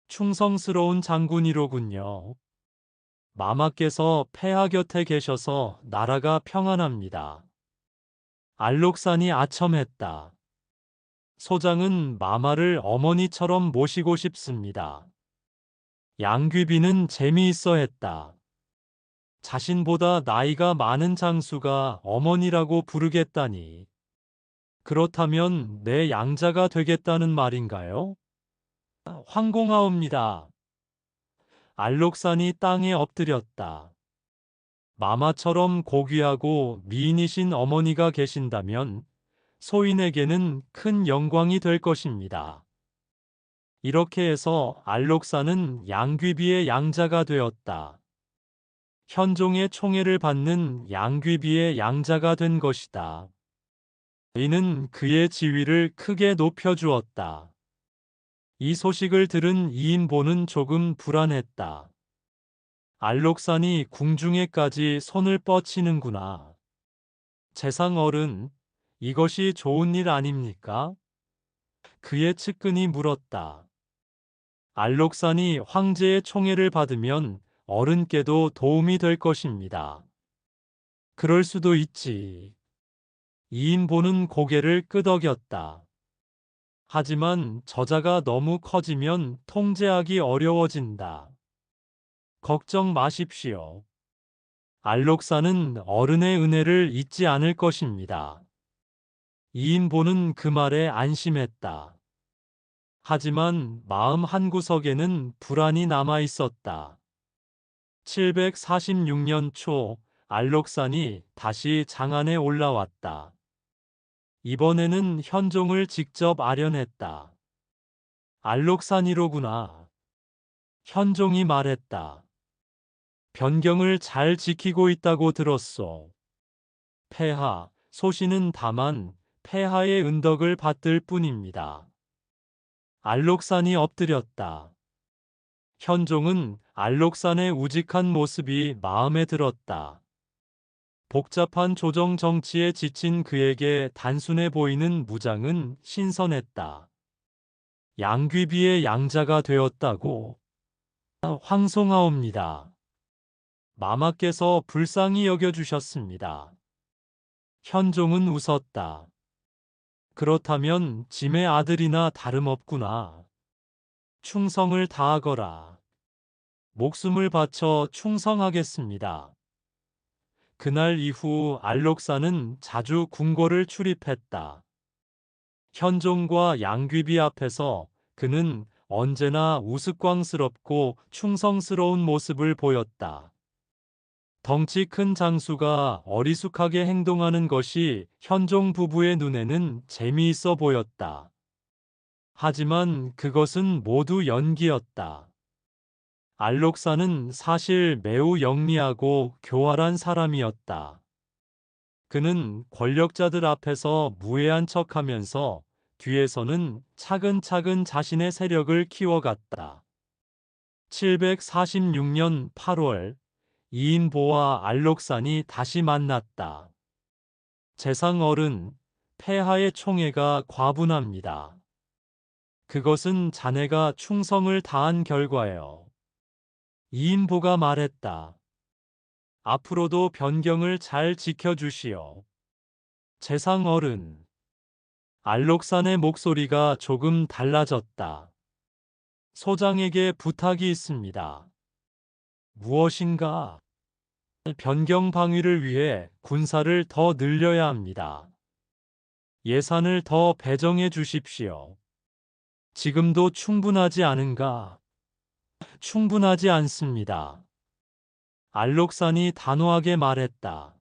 충성스러운 장군이로군요. 마마께서 폐하 곁에 계셔서 나라가 평안합니다. 알록산이 아첨했다. 소장은 마마를 어머니처럼 모시고 싶습니다. 양귀비는 재미있어 했다. 자신보다 나이가 많은 장수가 어머니라고 부르겠다니. 그렇다면 내 양자가 되겠다는 말인가요? 황공하옵니다. 알록산이 땅에 엎드렸다. 마마처럼 고귀하고 미인이신 어머니가 계신다면 소인에게는 큰 영광이 될 것입니다. 이렇게 해서 알록산은 양귀비의 양자가 되었다. 현종의 총애를 받는 양귀비의 양자가 된 것이다. 이는 그의 지위를 크게 높여주었다. 이 소식을 들은 이인보는 조금 불안했다. 알록산이 궁중에까지 손을 뻗치는구나. 재상어른, 이것이 좋은 일 아닙니까? 그의 측근이 물었다. 알록산이 황제의 총애를 받으면 어른께도 도움이 될 것입니다. 그럴 수도 있지. 이인보는 고개를 끄덕였다. 하지만 저자가 너무 커지면 통제하기 어려워진다. 걱정 마십시오. 알록산은 어른의 은혜를 잊지 않을 것입니다. 이인보는 그 말에 안심했다. 하지만 마음 한구석에는 불안이 남아 있었다. 746년 초 알록산이 다시 장안에 올라왔다. 이번에는 현종을 직접 아련했다. 알록산이로구나. 현종이 말했다. 변경을 잘 지키고 있다고 들었소. 폐하, 소신은 다만 폐하의 은덕을 받들 뿐입니다. 알록산이 엎드렸다. 현종은 알록산의 우직한 모습이 마음에 들었다. 복잡한 조정 정치에 지친 그에게 단순해 보이는 무장은 신선했다. 양귀비의 양자가 되었다고? 황송하옵니다. 마마께서 불쌍히 여겨주셨습니다. 현종은 웃었다. 그렇다면 짐의 아들이나 다름없구나. 충성을 다하거라. 목숨을 바쳐 충성하겠습니다. 그날 이후 알록산은 자주 궁궐을 출입했다. 현종과 양귀비 앞에서 그는 언제나 우스꽝스럽고 충성스러운 모습을 보였다. 덩치 큰 장수가 어리숙하게 행동하는 것이 현종 부부의 눈에는 재미있어 보였다. 하지만 그것은 모두 연기였다. 알록사는 사실 매우 영리하고 교활한 사람이었다. 그는 권력자들 앞에서 무해한 척하면서 뒤에서는 차근차근 자신의 세력을 키워갔다. 746년 8월 이인보와 알록산이 다시 만났다. 재상어른, 폐하의 총애가 과분합니다. 그것은 자네가 충성을 다한 결과예요. 이인보가 말했다. 앞으로도 변경을 잘 지켜주시오. 재상어른. 알록산의 목소리가 조금 달라졌다. 소장에게 부탁이 있습니다. 무엇인가? 변경 방위를 위해 군사를 더 늘려야 합니다. 예산을 더 배정해 주십시오. 지금도 충분하지 않은가? 충분하지 않습니다. 알록산이 단호하게 말했다.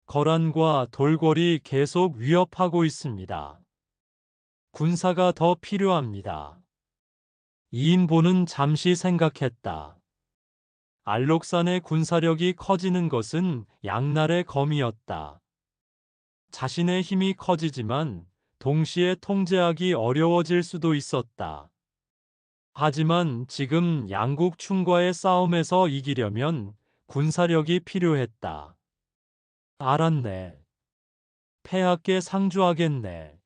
거란과 돌궐이 계속 위협하고 있습니다. 군사가 더 필요합니다. 이인보는 잠시 생각했다. 알록산의 군사력이 커지는 것은 양날의 검이었다. 자신의 힘이 커지지만 동시에 통제하기 어려워질 수도 있었다. 하지만 지금 양국 충과의 싸움에서 이기려면 군사력이 필요했다. 알았네. 폐하께 상주하겠네.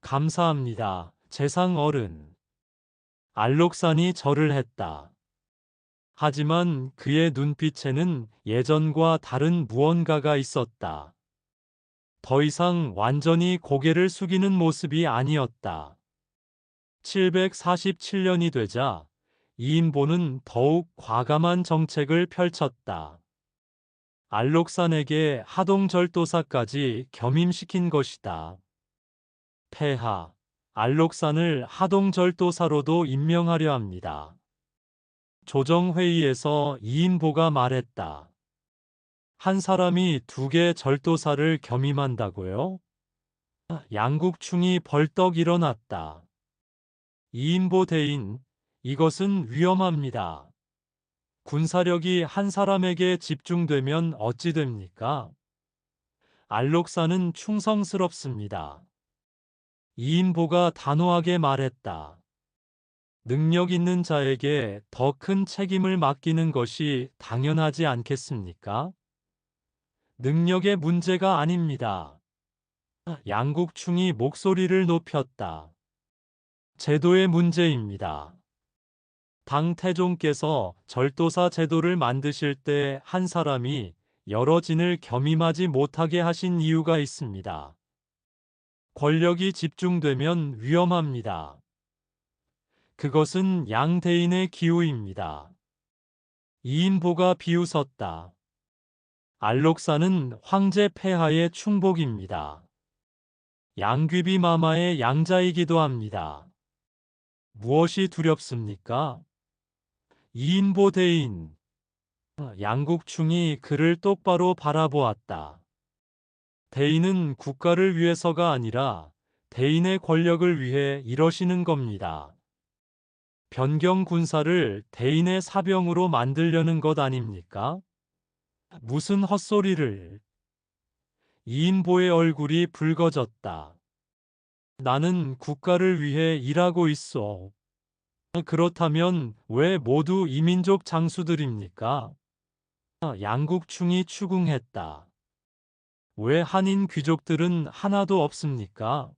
감사합니다, 재상 어른. 알록산이 절을 했다. 하지만 그의 눈빛에는 예전과 다른 무언가가 있었다. 더 이상 완전히 고개를 숙이는 모습이 아니었다. 747년이 되자 이인보는 더욱 과감한 정책을 펼쳤다. 알록산에게 하동절도사까지 겸임시킨 것이다. 폐하, 알록산을 하동절도사로도 임명하려 합니다. 조정회의에서 이인보가 말했다. 한 사람이 두 개 절도사를 겸임한다고요? 양국충이 벌떡 일어났다. 이인보 대인, 이것은 위험합니다. 군사력이 한 사람에게 집중되면 어찌 됩니까? 알록사는 충성스럽습니다. 이인보가 단호하게 말했다. 능력 있는 자에게 더 큰 책임을 맡기는 것이 당연하지 않겠습니까? 능력의 문제가 아닙니다. 양국충이 목소리를 높였다. 제도의 문제입니다. 당 태종께서 절도사 제도를 만드실 때 한 사람이 여러 진을 겸임하지 못하게 하신 이유가 있습니다. 권력이 집중되면 위험합니다. 그것은 양대인의 기우입니다. 이인보가 비웃었다. 알록사는 황제 폐하의 충복입니다. 양귀비 마마의 양자이기도 합니다. 무엇이 두렵습니까? 이인보 대인. 양국충이 그를 똑바로 바라보았다. 대인은 국가를 위해서가 아니라 대인의 권력을 위해 이러시는 겁니다. 변경 군사를 대인의 사병으로 만들려는 것 아닙니까? 무슨 헛소리를. 이인보의 얼굴이 붉어졌다. 나는 국가를 위해 일하고 있어. 그렇다면 왜 모두 이민족 장수들입니까? 양국충이 추궁했다. 왜 한인 귀족들은 하나도 없습니까?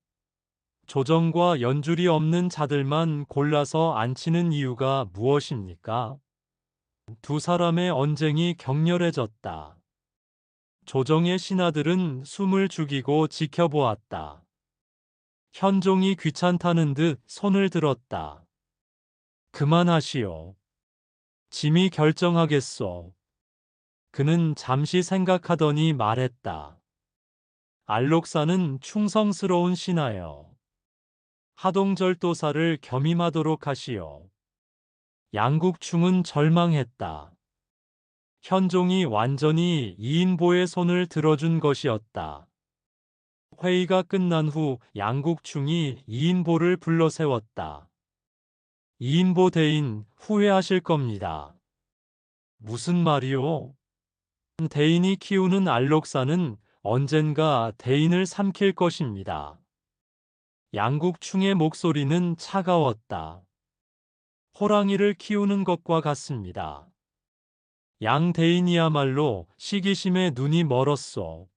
조정과 연줄이 없는 자들만 골라서 앉히는 이유가 무엇입니까? 두 사람의 언쟁이 격렬해졌다. 조정의 신하들은 숨을 죽이고 지켜보았다. 현종이 귀찮다는 듯 손을 들었다. 그만하시오. 짐이 결정하겠소. 그는 잠시 생각하더니 말했다. 알록사는 충성스러운 신하여 하동절도사를 겸임하도록 하시오. 양국충은 절망했다. 현종이 완전히 이인보의 손을 들어준 것이었다. 회의가 끝난 후 양국충이 이인보를 불러 세웠다. 이인보 대인, 후회하실 겁니다. 무슨 말이오? 대인이 키우는 알록사는 언젠가 대인을 삼킬 것입니다. 양국충의 목소리는 차가웠다. 호랑이를 키우는 것과 같습니다. 양 대인이야말로 시기심에 눈이 멀었소.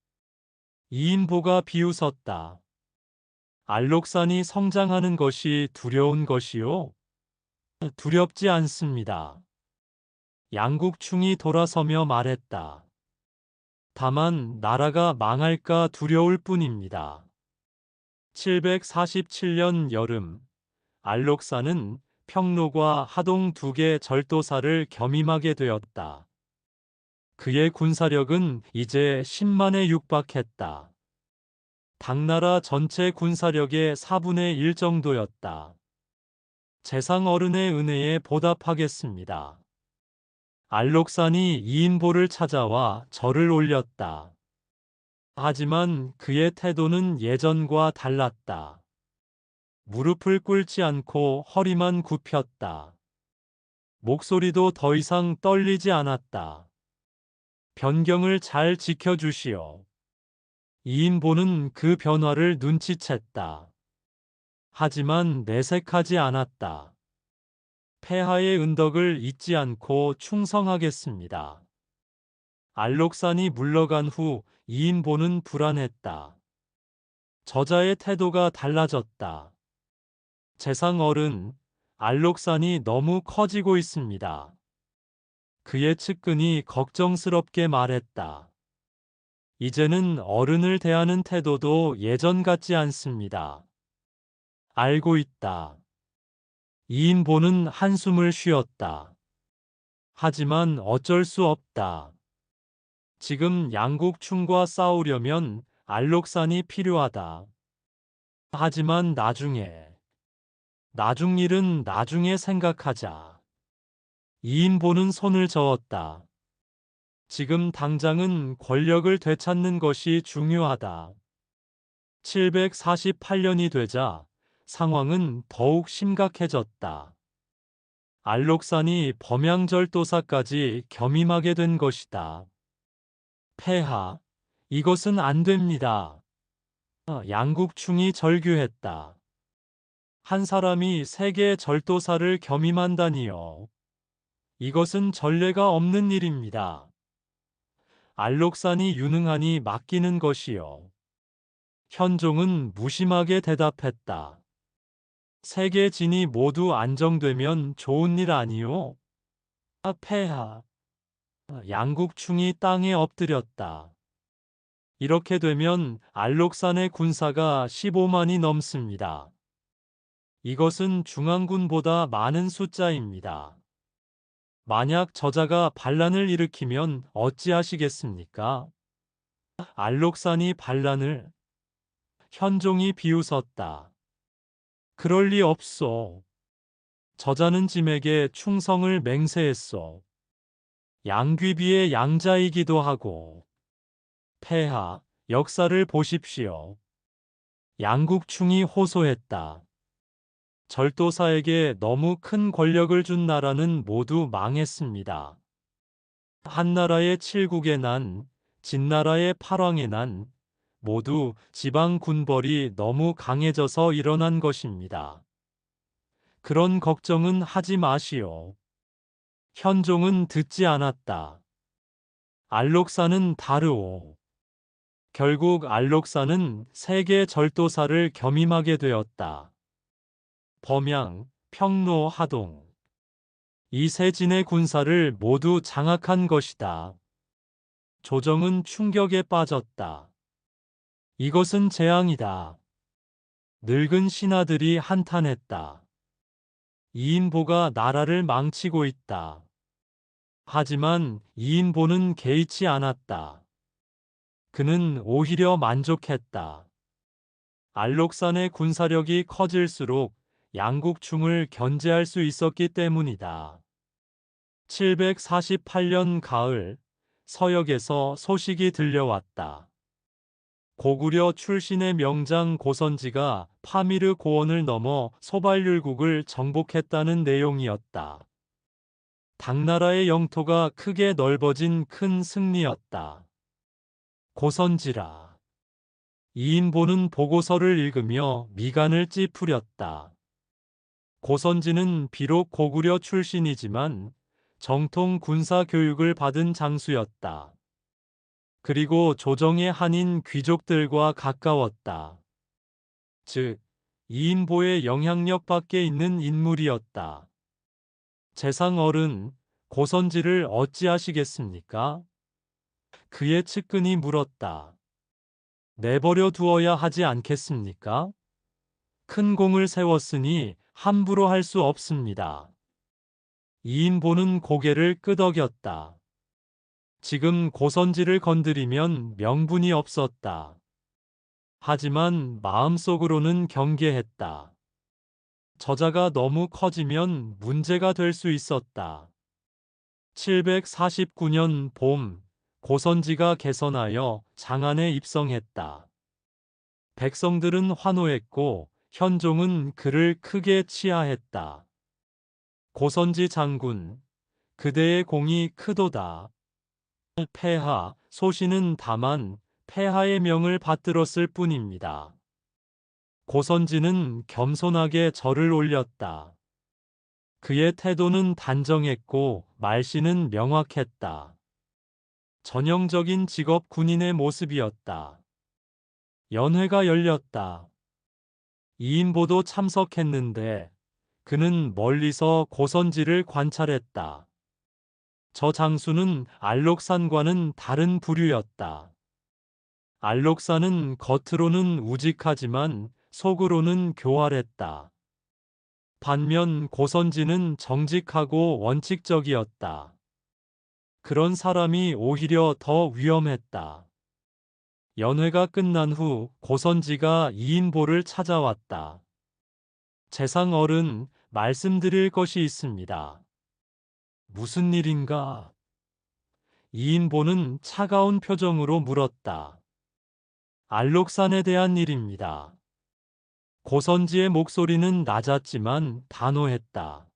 이인보가 비웃었다. 알록산이 성장하는 것이 두려운 것이요? 두렵지 않습니다. 양국충이 돌아서며 말했다. 다만 나라가 망할까 두려울 뿐입니다. 747년 여름, 알록사는 평로과 하동 두 개 절도사를 겸임하게 되었다. 그의 군사력은 이제 10만에 육박했다. 당나라 전체 군사력의 4분의 1 정도였다. 재상 어른의 은혜에 보답하겠습니다. 알록산이 이인보를 찾아와 절을 올렸다. 하지만 그의 태도는 예전과 달랐다. 무릎을 꿇지 않고 허리만 굽혔다. 목소리도 더 이상 떨리지 않았다. 변경을 잘 지켜주시오. 이인보는 그 변화를 눈치챘다. 하지만 내색하지 않았다. 폐하의 은덕을 잊지 않고 충성하겠습니다. 알록산이 물러간 후 이인보는 불안했다. 저자의 태도가 달라졌다. 재상 어른, 알록산이 너무 커지고 있습니다. 그의 측근이 걱정스럽게 말했다. 이제는 어른을 대하는 태도도 예전 같지 않습니다. 알고 있다. 이인보는 한숨을 쉬었다. 하지만 어쩔 수 없다. 지금 양국충과 싸우려면 알록산이 필요하다. 하지만 나중 일은 나중에 생각하자. 이인보는 손을 저었다. 지금 당장은 권력을 되찾는 것이 중요하다. 748년이 되자 상황은 더욱 심각해졌다. 알록산이 범양절도사까지 겸임하게 된 것이다. 폐하, 이것은 안 됩니다. 양국충이 절규했다. 한 사람이 세계 절도사를 겸임한다니요. 이것은 전례가 없는 일입니다. 알록산이 유능하니 맡기는 것이요. 현종은 무심하게 대답했다. 세계 진이 모두 안정되면 좋은 일 아니요? 폐하. 양국충이 땅에 엎드렸다. 이렇게 되면 알록산의 군사가 15만이 넘습니다. 이것은 중앙군보다 많은 숫자입니다. 만약 저자가 반란을 일으키면 어찌하시겠습니까? 알록산이 반란을? 현종이 비웃었다. 그럴 리 없소. 저자는 짐에게 충성을 맹세했소. 양귀비의 양자이기도 하고. 폐하, 역사를 보십시오. 양국충이 호소했다. 절도사에게 너무 큰 권력을 준 나라는 모두 망했습니다. 한나라의 7국의 난, 진나라의 8왕의 난, 모두 지방 군벌이 너무 강해져서 일어난 것입니다. 그런 걱정은 하지 마시오. 현종은 듣지 않았다. 알록사는 다르오. 결국 알록사는 세계 절도사를 겸임하게 되었다. 범양, 평로, 하동. 이 세 진의 군사를 모두 장악한 것이다. 조정은 충격에 빠졌다. 이것은 재앙이다. 늙은 신하들이 한탄했다. 이인보가 나라를 망치고 있다. 하지만 이인보는 개의치 않았다. 그는 오히려 만족했다. 알록산의 군사력이 커질수록 양국충을 견제할 수 있었기 때문이다. 748년 가을, 서역에서 소식이 들려왔다. 고구려 출신의 명장 고선지가 파미르 고원을 넘어 소발률국을 정복했다는 내용이었다. 당나라의 영토가 크게 넓어진 큰 승리였다. 고선지라. 이인보는 보고서를 읽으며 미간을 찌푸렸다. 고선지는 비록 고구려 출신이지만 정통 군사 교육을 받은 장수였다. 그리고 조정의 한인 귀족들과 가까웠다. 즉, 이인보의 영향력 밖에 있는 인물이었다. 재상 어른, 고선지를 어찌하시겠습니까? 그의 측근이 물었다. 내버려 두어야 하지 않겠습니까? 큰 공을 세웠으니 함부로 할 수 없습니다. 이인보는 고개를 끄덕였다. 지금 고선지를 건드리면 명분이 없었다. 하지만 마음속으로는 경계했다. 저자가 너무 커지면 문제가 될 수 있었다. 749년 봄, 고선지가 개선하여 장안에 입성했다. 백성들은 환호했고 현종은 그를 크게 치하했다. 고선지 장군, 그대의 공이 크도다. 폐하, 소신은 다만 폐하의 명을 받들었을 뿐입니다. 고선지는 겸손하게 절을 올렸다. 그의 태도는 단정했고 말씨는 명확했다. 전형적인 직업 군인의 모습이었다. 연회가 열렸다. 이인보도 참석했는데 그는 멀리서 고선지를 관찰했다. 저 장수는 알록산과는 다른 부류였다. 알록산은 겉으로는 우직하지만 속으로는 교활했다. 반면 고선지는 정직하고 원칙적이었다. 그런 사람이 오히려 더 위험했다. 연회가 끝난 후 고선지가 이인보를 찾아왔다. 재상 어른, 말씀드릴 것이 있습니다. 무슨 일인가? 이인보는 차가운 표정으로 물었다. 알록산에 대한 일입니다. 고선지의 목소리는 낮았지만 단호했다.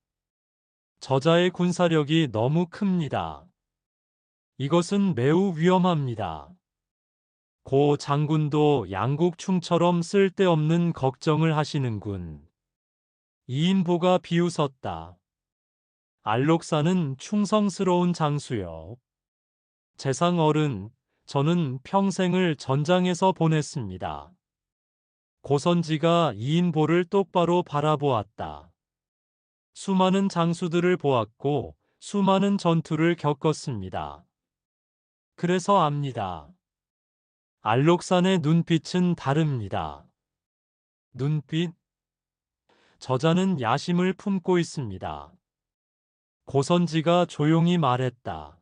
저자의 군사력이 너무 큽니다. 이것은 매우 위험합니다. 고 장군도 양국충처럼 쓸데없는 걱정을 하시는군. 이인보가 비웃었다. 알록산은 충성스러운 장수요. 재상 어른, 저는 평생을 전장에서 보냈습니다. 고선지가 이인보를 똑바로 바라보았다. 수많은 장수들을 보았고 수많은 전투를 겪었습니다. 그래서 압니다. 알록산의 눈빛은 다릅니다. 눈빛? 저자는 야심을 품고 있습니다. 고선지가 조용히 말했다.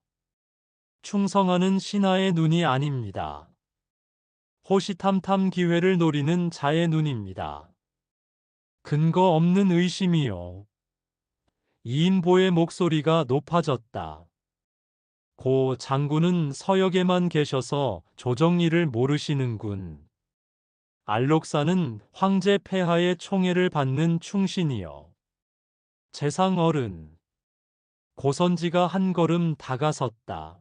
충성하는 신하의 눈이 아닙니다. 호시탐탐 기회를 노리는 자의 눈입니다. 근거 없는 의심이요. 이인보의 목소리가 높아졌다. 고 장군은 서역에만 계셔서 조정 일을 모르시는군. 알록산은 황제 폐하의 총애를 받는 충신이요. 재상 어른. 고선지가 한 걸음 다가섰다.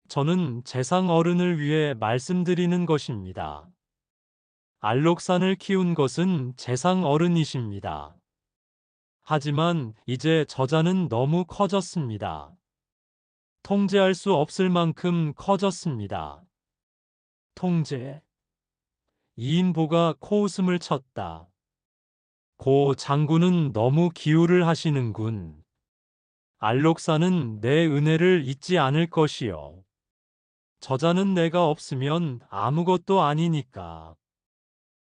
저는 재상 어른을 위해 말씀드리는 것입니다. 알록산을 키운 것은 재상 어른이십니다. 하지만 이제 저자는 너무 커졌습니다. 통제할 수 없을 만큼 커졌습니다. 통제. 이인보가 코웃음을 쳤다. 고 장군은 너무 기우를 하시는군. 알록산은 내 은혜를 잊지 않을 것이요. 저자는 내가 없으면 아무것도 아니니까.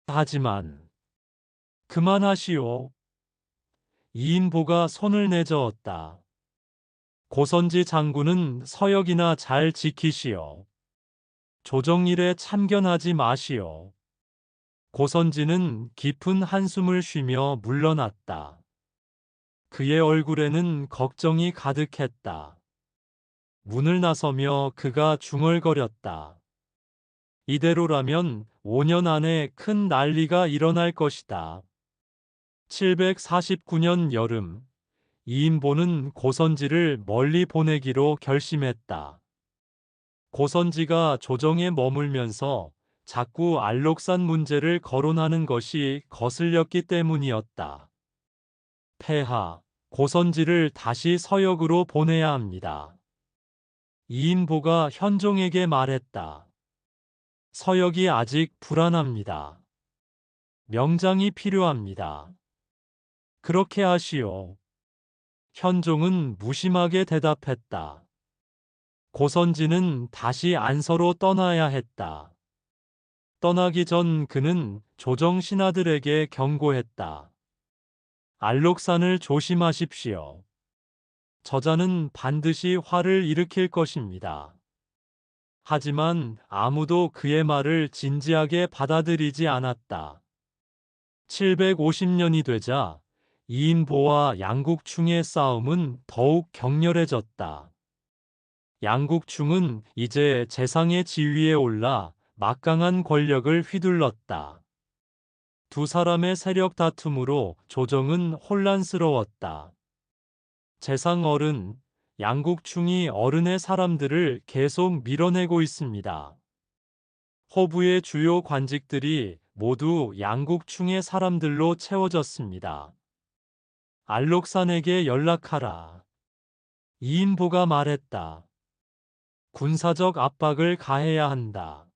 하지만 그만하시오. 이인보가 손을 내저었다. 고선지 장군은 서역이나 잘 지키시오. 조정일에 참견하지 마시오. 고선지는 깊은 한숨을 쉬며 물러났다. 그의 얼굴에는 걱정이 가득했다. 문을 나서며 그가 중얼거렸다. 이대로라면 5년 안에 큰 난리가 일어날 것이다. 749년 여름, 이인보는 고선지를 멀리 보내기로 결심했다. 고선지가 조정에 머물면서 자꾸 알록산 문제를 거론하는 것이 거슬렸기 때문이었다. 폐하, 고선지를 다시 서역으로 보내야 합니다. 이인보가 현종에게 말했다. 서역이 아직 불안합니다. 명장이 필요합니다. 그렇게 하시오. 현종은 무심하게 대답했다. 고선지는 다시 안서로 떠나야 했다. 떠나기 전 그는 조정 신하들에게 경고했다. 알록산을 조심하십시오. 저자는 반드시 화를 일으킬 것입니다. 하지만 아무도 그의 말을 진지하게 받아들이지 않았다. 750년이 되자 이인보와 양국충의 싸움은 더욱 격렬해졌다. 양국충은 이제 재상의 지위에 올라 막강한 권력을 휘둘렀다. 두 사람의 세력 다툼으로 조정은 혼란스러웠다. 재상 어른, 양국충이 어른의 사람들을 계속 밀어내고 있습니다. 호부의 주요 관직들이 모두 양국충의 사람들로 채워졌습니다. 알록산에게 연락하라. 이인보가 말했다. 군사적 압박을 가해야 한다.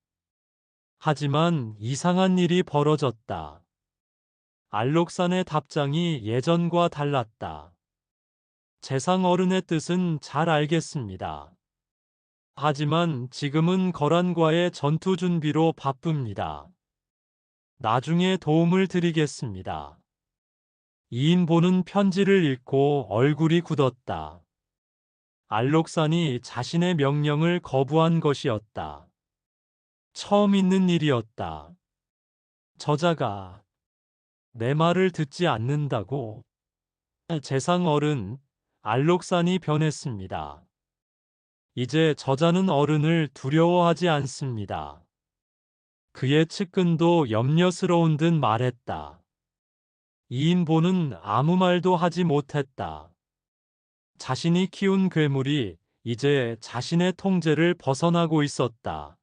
하지만 이상한 일이 벌어졌다. 알록산의 답장이 예전과 달랐다. 재상 어른의 뜻은 잘 알겠습니다. 하지만 지금은 거란과의 전투 준비로 바쁩니다. 나중에 도움을 드리겠습니다. 이인보는 편지를 읽고 얼굴이 굳었다. 알록산이 자신의 명령을 거부한 것이었다. 처음 있는 일이었다. 저자가 내 말을 듣지 않는다고? 재상 어른, 알록산이 변했습니다. 이제 저자는 어른을 두려워하지 않습니다. 그의 측근도 염려스러운 듯 말했다. 이인보는 아무 말도 하지 못했다. 자신이 키운 괴물이 이제 자신의 통제를 벗어나고 있었다.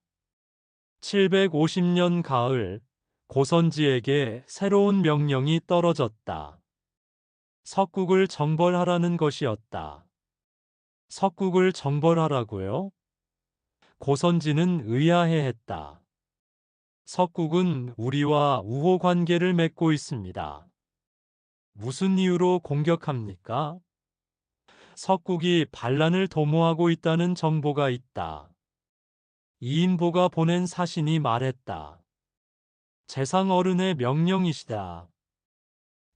750년 가을, 고선지에게 새로운 명령이 떨어졌다. 석국을 정벌하라는 것이었다. 석국을 정벌하라고요? 고선지는 의아해했다. 석국은 우리와 우호 관계를 맺고 있습니다. 무슨 이유로 공격합니까? 석국이 반란을 도모하고 있다는 정보가 있다. 이인보가 보낸 사신이 말했다. 재상 어른의 명령이시다.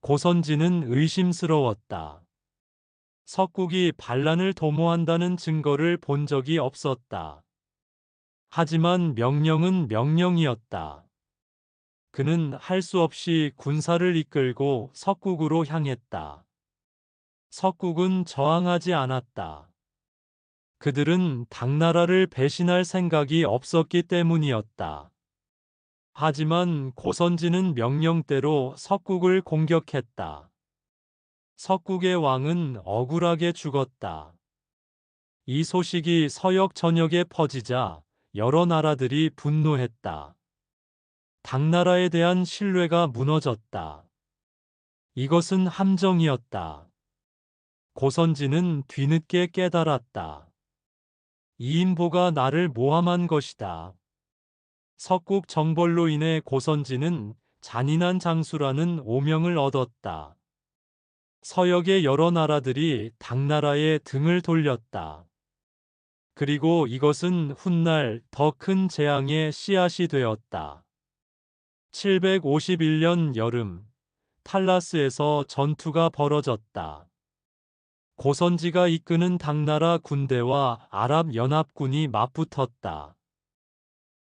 고선지는 의심스러웠다. 석국이 반란을 도모한다는 증거를 본 적이 없었다. 하지만 명령은 명령이었다. 그는 할 수 없이 군사를 이끌고 석국으로 향했다. 석국은 저항하지 않았다. 그들은 당나라를 배신할 생각이 없었기 때문이었다. 하지만 고선지는 명령대로 석국을 공격했다. 석국의 왕은 억울하게 죽었다. 이 소식이 서역 전역에 퍼지자 여러 나라들이 분노했다. 당나라에 대한 신뢰가 무너졌다. 이것은 함정이었다. 고선지는 뒤늦게 깨달았다. 이인보가 나를 모함한 것이다. 석국 정벌로 인해 고선지는 잔인한 장수라는 오명을 얻었다. 서역의 여러 나라들이 당나라에 등을 돌렸다. 그리고 이것은 훗날 더 큰 재앙의 씨앗이 되었다. 751년 여름, 탈라스에서 전투가 벌어졌다. 고선지가 이끄는 당나라 군대와 아랍 연합군이 맞붙었다.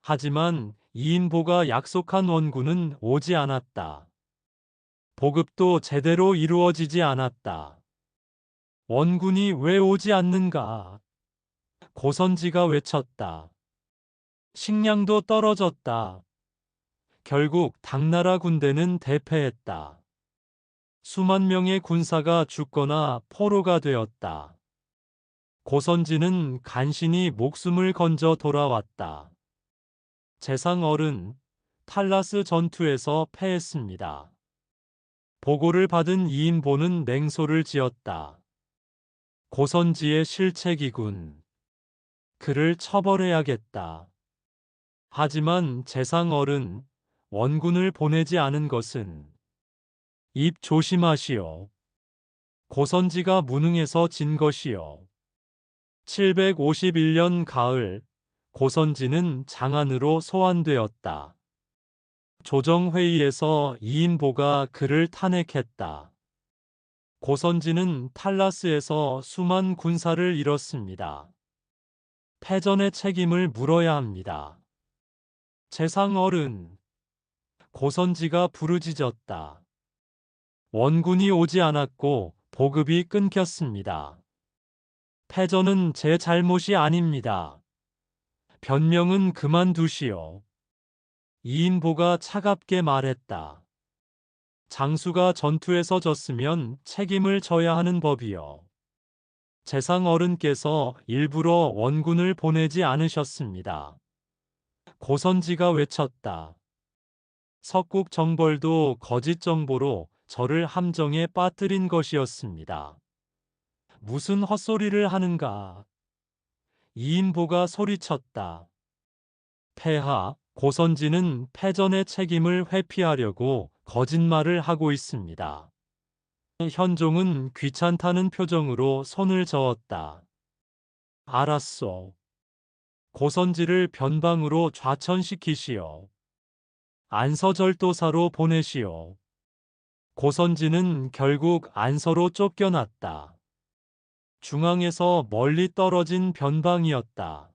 하지만 이인보가 약속한 원군은 오지 않았다. 보급도 제대로 이루어지지 않았다. 원군이 왜 오지 않는가? 고선지가 외쳤다. 식량도 떨어졌다. 결국 당나라 군대는 대패했다. 수만 명의 군사가 죽거나 포로가 되었다. 고선지는 간신히 목숨을 건져 돌아왔다. 재상어른, 탈라스 전투에서 패했습니다. 보고를 받은 이인보는 냉소를 지었다. 고선지의 실책이군. 그를 처벌해야겠다. 하지만 재상어른, 원군을 보내지 않은 것은 입 조심하시오. 고선지가 무능해서 진 것이요. 751년 가을, 고선지는 장안으로 소환되었다. 조정회의에서 이인보가 그를 탄핵했다. 고선지는 탈라스에서 수만 군사를 잃었습니다. 패전의 책임을 물어야 합니다. 재상어른, 고선지가 부르짖었다. 원군이 오지 않았고 보급이 끊겼습니다. 패전은 제 잘못이 아닙니다. 변명은 그만두시오. 이인보가 차갑게 말했다. 장수가 전투에서 졌으면 책임을 져야 하는 법이요. 재상어른께서 일부러 원군을 보내지 않으셨습니다. 고선지가 외쳤다. 석국 정벌도 거짓 정보로 저를 함정에 빠뜨린 것이었습니다. 무슨 헛소리를 하는가? 이인보가 소리쳤다. 폐하, 고선지는 패전의 책임을 회피하려고 거짓말을 하고 있습니다. 현종은 귀찮다는 표정으로 손을 저었다. 알았소. 고선지를 변방으로 좌천시키시오. 안서절도사로 보내시오. 고선지는 결국 안서로 쫓겨났다. 중앙에서 멀리 떨어진 변방이었다.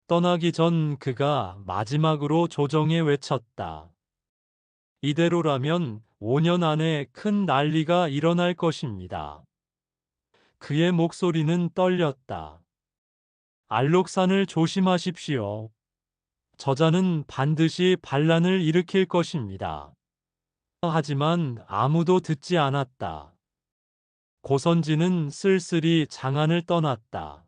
떠나기 전 그가 마지막으로 조정에 외쳤다. 이대로라면 5년 안에 큰 난리가 일어날 것입니다. 그의 목소리는 떨렸다. 알록산을 조심하십시오. 저자는 반드시 반란을 일으킬 것입니다. 하지만 아무도 듣지 않았다. 고선지는 쓸쓸히 장안을 떠났다.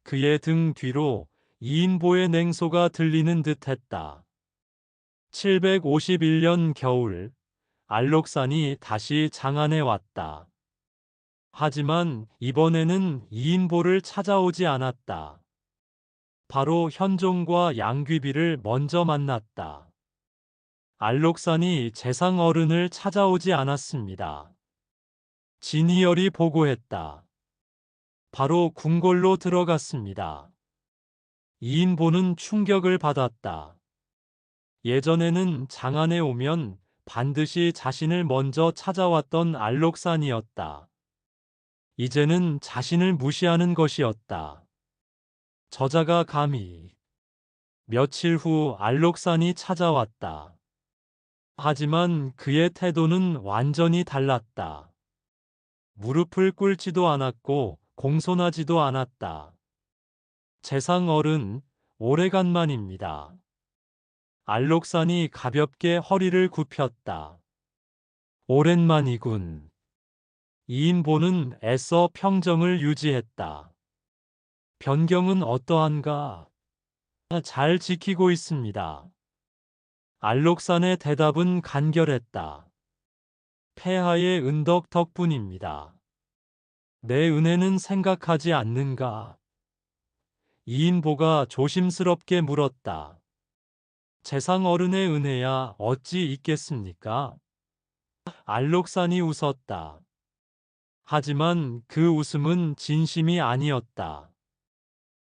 그의 등 뒤로 이인보의 냉소가 들리는 듯했다. 751년 겨울, 알록산이 다시 장안에 왔다. 하지만 이번에는 이인보를 찾아오지 않았다. 바로 현종과 양귀비를 먼저 만났다. 알록산이 재상어른을 찾아오지 않았습니다. 진희열이 보고했다. 바로 궁궐로 들어갔습니다. 이인보는 충격을 받았다. 예전에는 장안에 오면 반드시 자신을 먼저 찾아왔던 알록산이었다. 이제는 자신을 무시하는 것이었다. 저자가 감히. 며칠 후 알록산이 찾아왔다. 하지만 그의 태도는 완전히 달랐다. 무릎을 꿇지도 않았고 공손하지도 않았다. 재상어른, 오래간만입니다. 알록산이 가볍게 허리를 굽혔다. 오랜만이군. 이인보는 애써 평정을 유지했다. 변경은 어떠한가? 잘 지키고 있습니다. 알록산의 대답은 간결했다. 폐하의 은덕 덕분입니다. 내 은혜는 생각하지 않는가? 이인보가 조심스럽게 물었다. 재상어른의 은혜야 어찌 있겠습니까? 알록산이 웃었다. 하지만 그 웃음은 진심이 아니었다.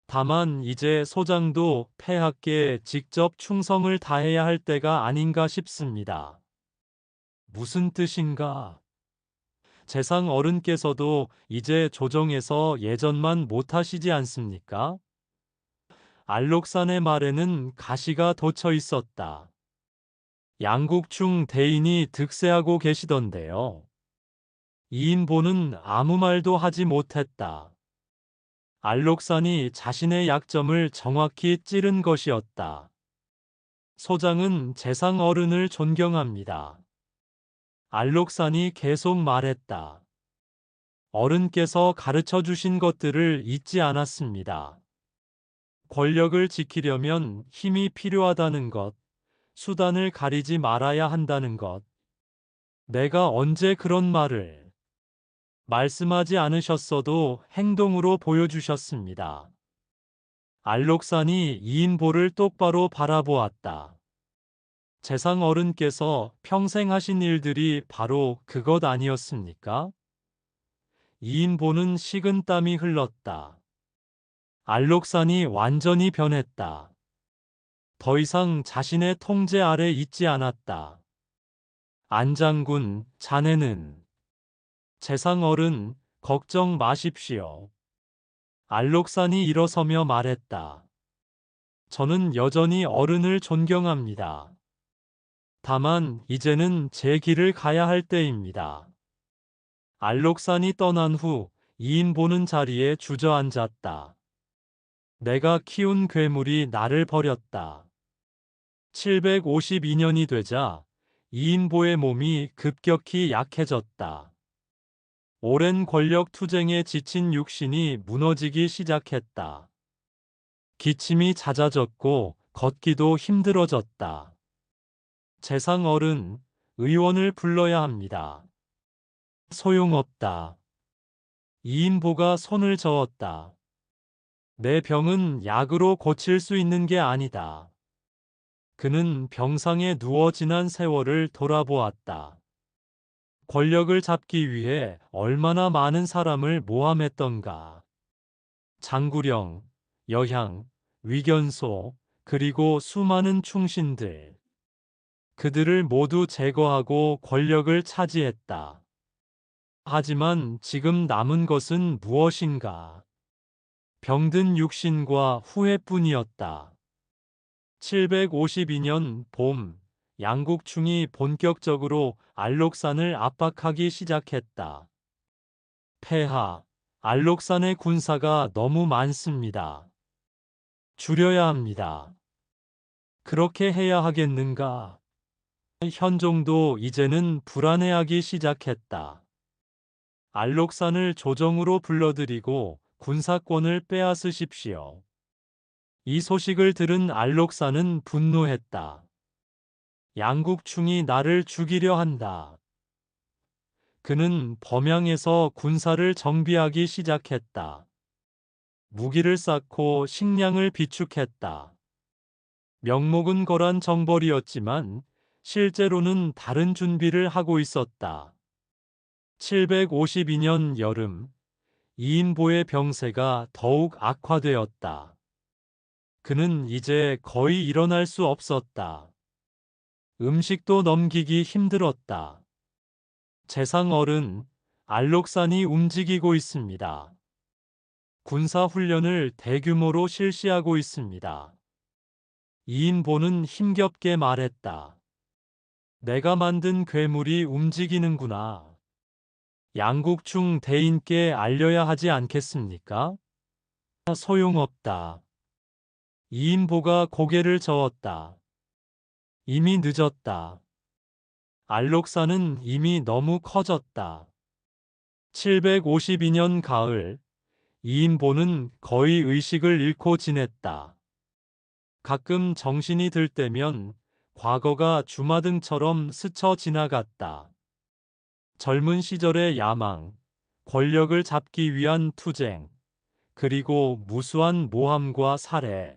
다만 이제 소장도 폐하께 직접 충성을 다해야 할 때가 아닌가 싶습니다. 무슨 뜻인가? 재상어른께서도 이제 조정에서 예전만 못하시지 않습니까? 알록산의 말에는 가시가 돋쳐 있었다. 양국충 대인이 득세하고 계시던데요. 이인보는 아무 말도 하지 못했다. 알록산이 자신의 약점을 정확히 찌른 것이었다. 소장은 재상 어른을 존경합니다. 알록산이 계속 말했다. 어른께서 가르쳐 주신 것들을 잊지 않았습니다. 권력을 지키려면 힘이 필요하다는 것, 수단을 가리지 말아야 한다는 것. 내가 언제 그런 말을 말씀하지 않으셨어도 행동으로 보여주셨습니다. 알록산이 이인보를 똑바로 바라보았다. 재상 어른께서 평생 하신 일들이 바로 그것 아니었습니까? 이인보는 식은땀이 흘렀다. 알록산이 완전히 변했다. 더 이상 자신의 통제 아래 있지 않았다. 안장군, 자네는 재상 어른, 걱정 마십시오. 알록산이 일어서며 말했다. 저는 여전히 어른을 존경합니다. 다만 이제는 제 길을 가야 할 때입니다. 알록산이 떠난 후 이인보는 자리에 주저앉았다. 내가 키운 괴물이 나를 버렸다. 752년이 되자 이인보의 몸이 급격히 약해졌다. 오랜 권력 투쟁에 지친 육신이 무너지기 시작했다. 기침이 잦아졌고 걷기도 힘들어졌다. 재상 어른, 의원을 불러야 합니다. 소용없다. 이인보가 손을 저었다. 내 병은 약으로 고칠 수 있는 게 아니다. 그는 병상에 누워 지난 세월을 돌아보았다. 권력을 잡기 위해 얼마나 많은 사람을 모함했던가. 장구령, 여향, 위견소, 그리고 수많은 충신들. 그들을 모두 제거하고 권력을 차지했다. 하지만 지금 남은 것은 무엇인가? 병든 육신과 후회뿐이었다. 752년 봄, 양국충이 본격적으로 알록산을 압박하기 시작했다. 폐하, 알록산의 군사가 너무 많습니다. 줄여야 합니다. 그렇게 해야 하겠는가? 현종도 이제는 불안해하기 시작했다. 알록산을 조정으로 불러들이고 군사권을 빼앗으십시오. 이 소식을 들은 알록산은 분노했다. 양국충이 나를 죽이려 한다. 그는 범양에서 군사를 정비하기 시작했다. 무기를 쌓고 식량을 비축했다. 명목은 거란 정벌이었지만 실제로는 다른 준비를 하고 있었다. 752년 여름, 이인보의 병세가 더욱 악화되었다. 그는 이제 거의 일어날 수 없었다. 음식도 넘기기 힘들었다. 재상 어른, 알록산이 움직이고 있습니다. 군사훈련을 대규모로 실시하고 있습니다. 이인보는 힘겹게 말했다. 내가 만든 괴물이 움직이는구나. 양국충 대인께 알려야 하지 않겠습니까? 소용없다. 이인보가 고개를 저었다. 이미 늦었다. 알록산은 이미 너무 커졌다. 752년 가을, 이인보는 거의 의식을 잃고 지냈다. 가끔 정신이 들 때면 과거가 주마등처럼 스쳐 지나갔다. 젊은 시절의 야망, 권력을 잡기 위한 투쟁, 그리고 무수한 모함과 살해.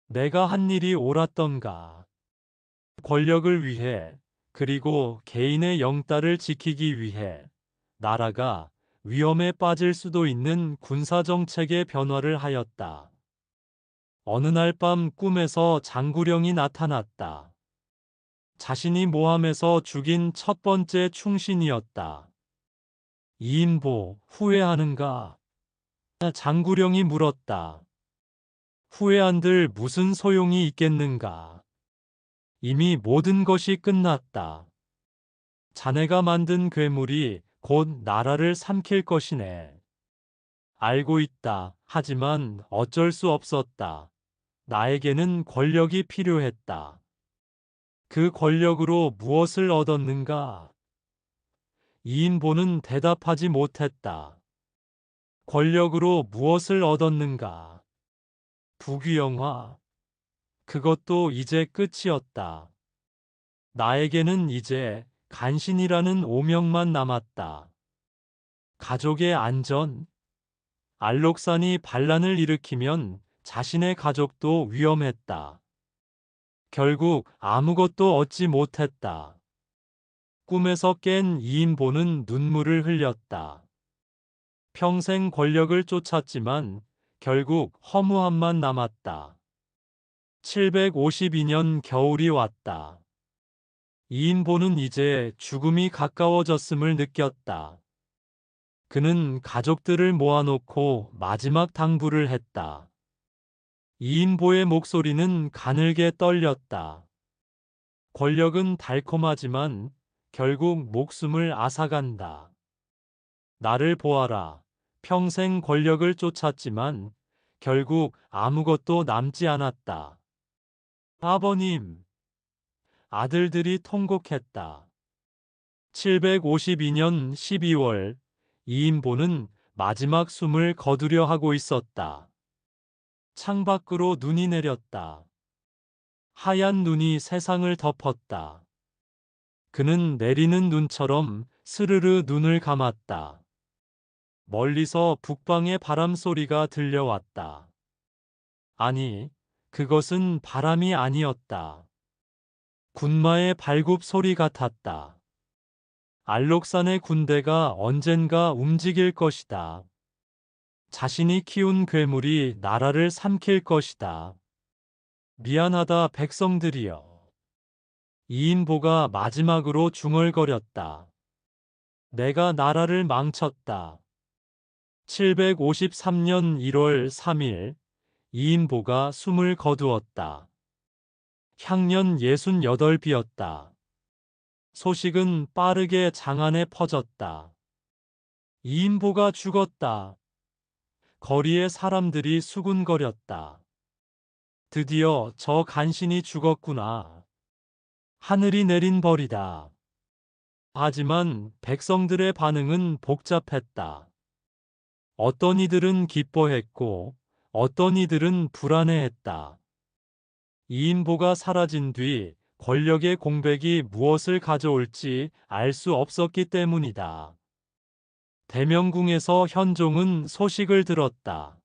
내가 한 일이 옳았던가? 권력을 위해, 그리고 개인의 영달을 지키기 위해 나라가 위험에 빠질 수도 있는 군사정책의 변화를 하였다. 어느 날 밤 꿈에서 장구령이 나타났다. 자신이 모함에서 죽인 첫 번째 충신이었다. 이인보, 후회하는가? 장구령이 물었다. 후회한들 무슨 소용이 있겠는가. 이미 모든 것이 끝났다. 자네가 만든 괴물이 곧 나라를 삼킬 것이네. 알고 있다. 하지만 어쩔 수 없었다. 나에게는 권력이 필요했다. 그 권력으로 무엇을 얻었는가? 이인보는 대답하지 못했다. 권력으로 무엇을 얻었는가? 부귀영화. 그것도 이제 끝이었다. 나에게는 이제 간신이라는 오명만 남았다. 가족의 안전. 알록산이 반란을 일으키면 자신의 가족도 위험했다. 결국 아무것도 얻지 못했다. 꿈에서 깬 이인보는 눈물을 흘렸다. 평생 권력을 쫓았지만 결국 허무함만 남았다. 752년 겨울이 왔다. 이인보는 이제 죽음이 가까워졌음을 느꼈다. 그는 가족들을 모아놓고 마지막 당부를 했다. 이인보의 목소리는 가늘게 떨렸다. 권력은 달콤하지만 결국 목숨을 앗아간다. 나를 보아라. 평생 권력을 쫓았지만 결국 아무것도 남지 않았다. 아버님, 아들들이 통곡했다. 752년 12월, 이인보는 마지막 숨을 거두려 하고 있었다. 창밖으로 눈이 내렸다. 하얀 눈이 세상을 덮었다. 그는 내리는 눈처럼 스르르 눈을 감았다. 멀리서 북방의 바람 소리가 들려왔다. 아니, 그것은 바람이 아니었다. 군마의 발굽 소리 같았다. 알록산의 군대가 언젠가 움직일 것이다. 자신이 키운 괴물이 나라를 삼킬 것이다. 미안하다 백성들이여. 이인보가 마지막으로 중얼거렸다. 내가 나라를 망쳤다. 753년 1월 3일 이인보가 숨을 거두었다. 향년 68이었다. 소식은 빠르게 장안에 퍼졌다. 이인보가 죽었다. 거리의 사람들이 수군거렸다. 드디어 저 간신이 죽었구나. 하늘이 내린 벌이다. 하지만 백성들의 반응은 복잡했다. 어떤 이들은 기뻐했고 어떤 이들은 불안해했다. 이인보가 사라진 뒤 권력의 공백이 무엇을 가져올지 알 수 없었기 때문이다. 대명궁에서 현종은 소식을 들었다.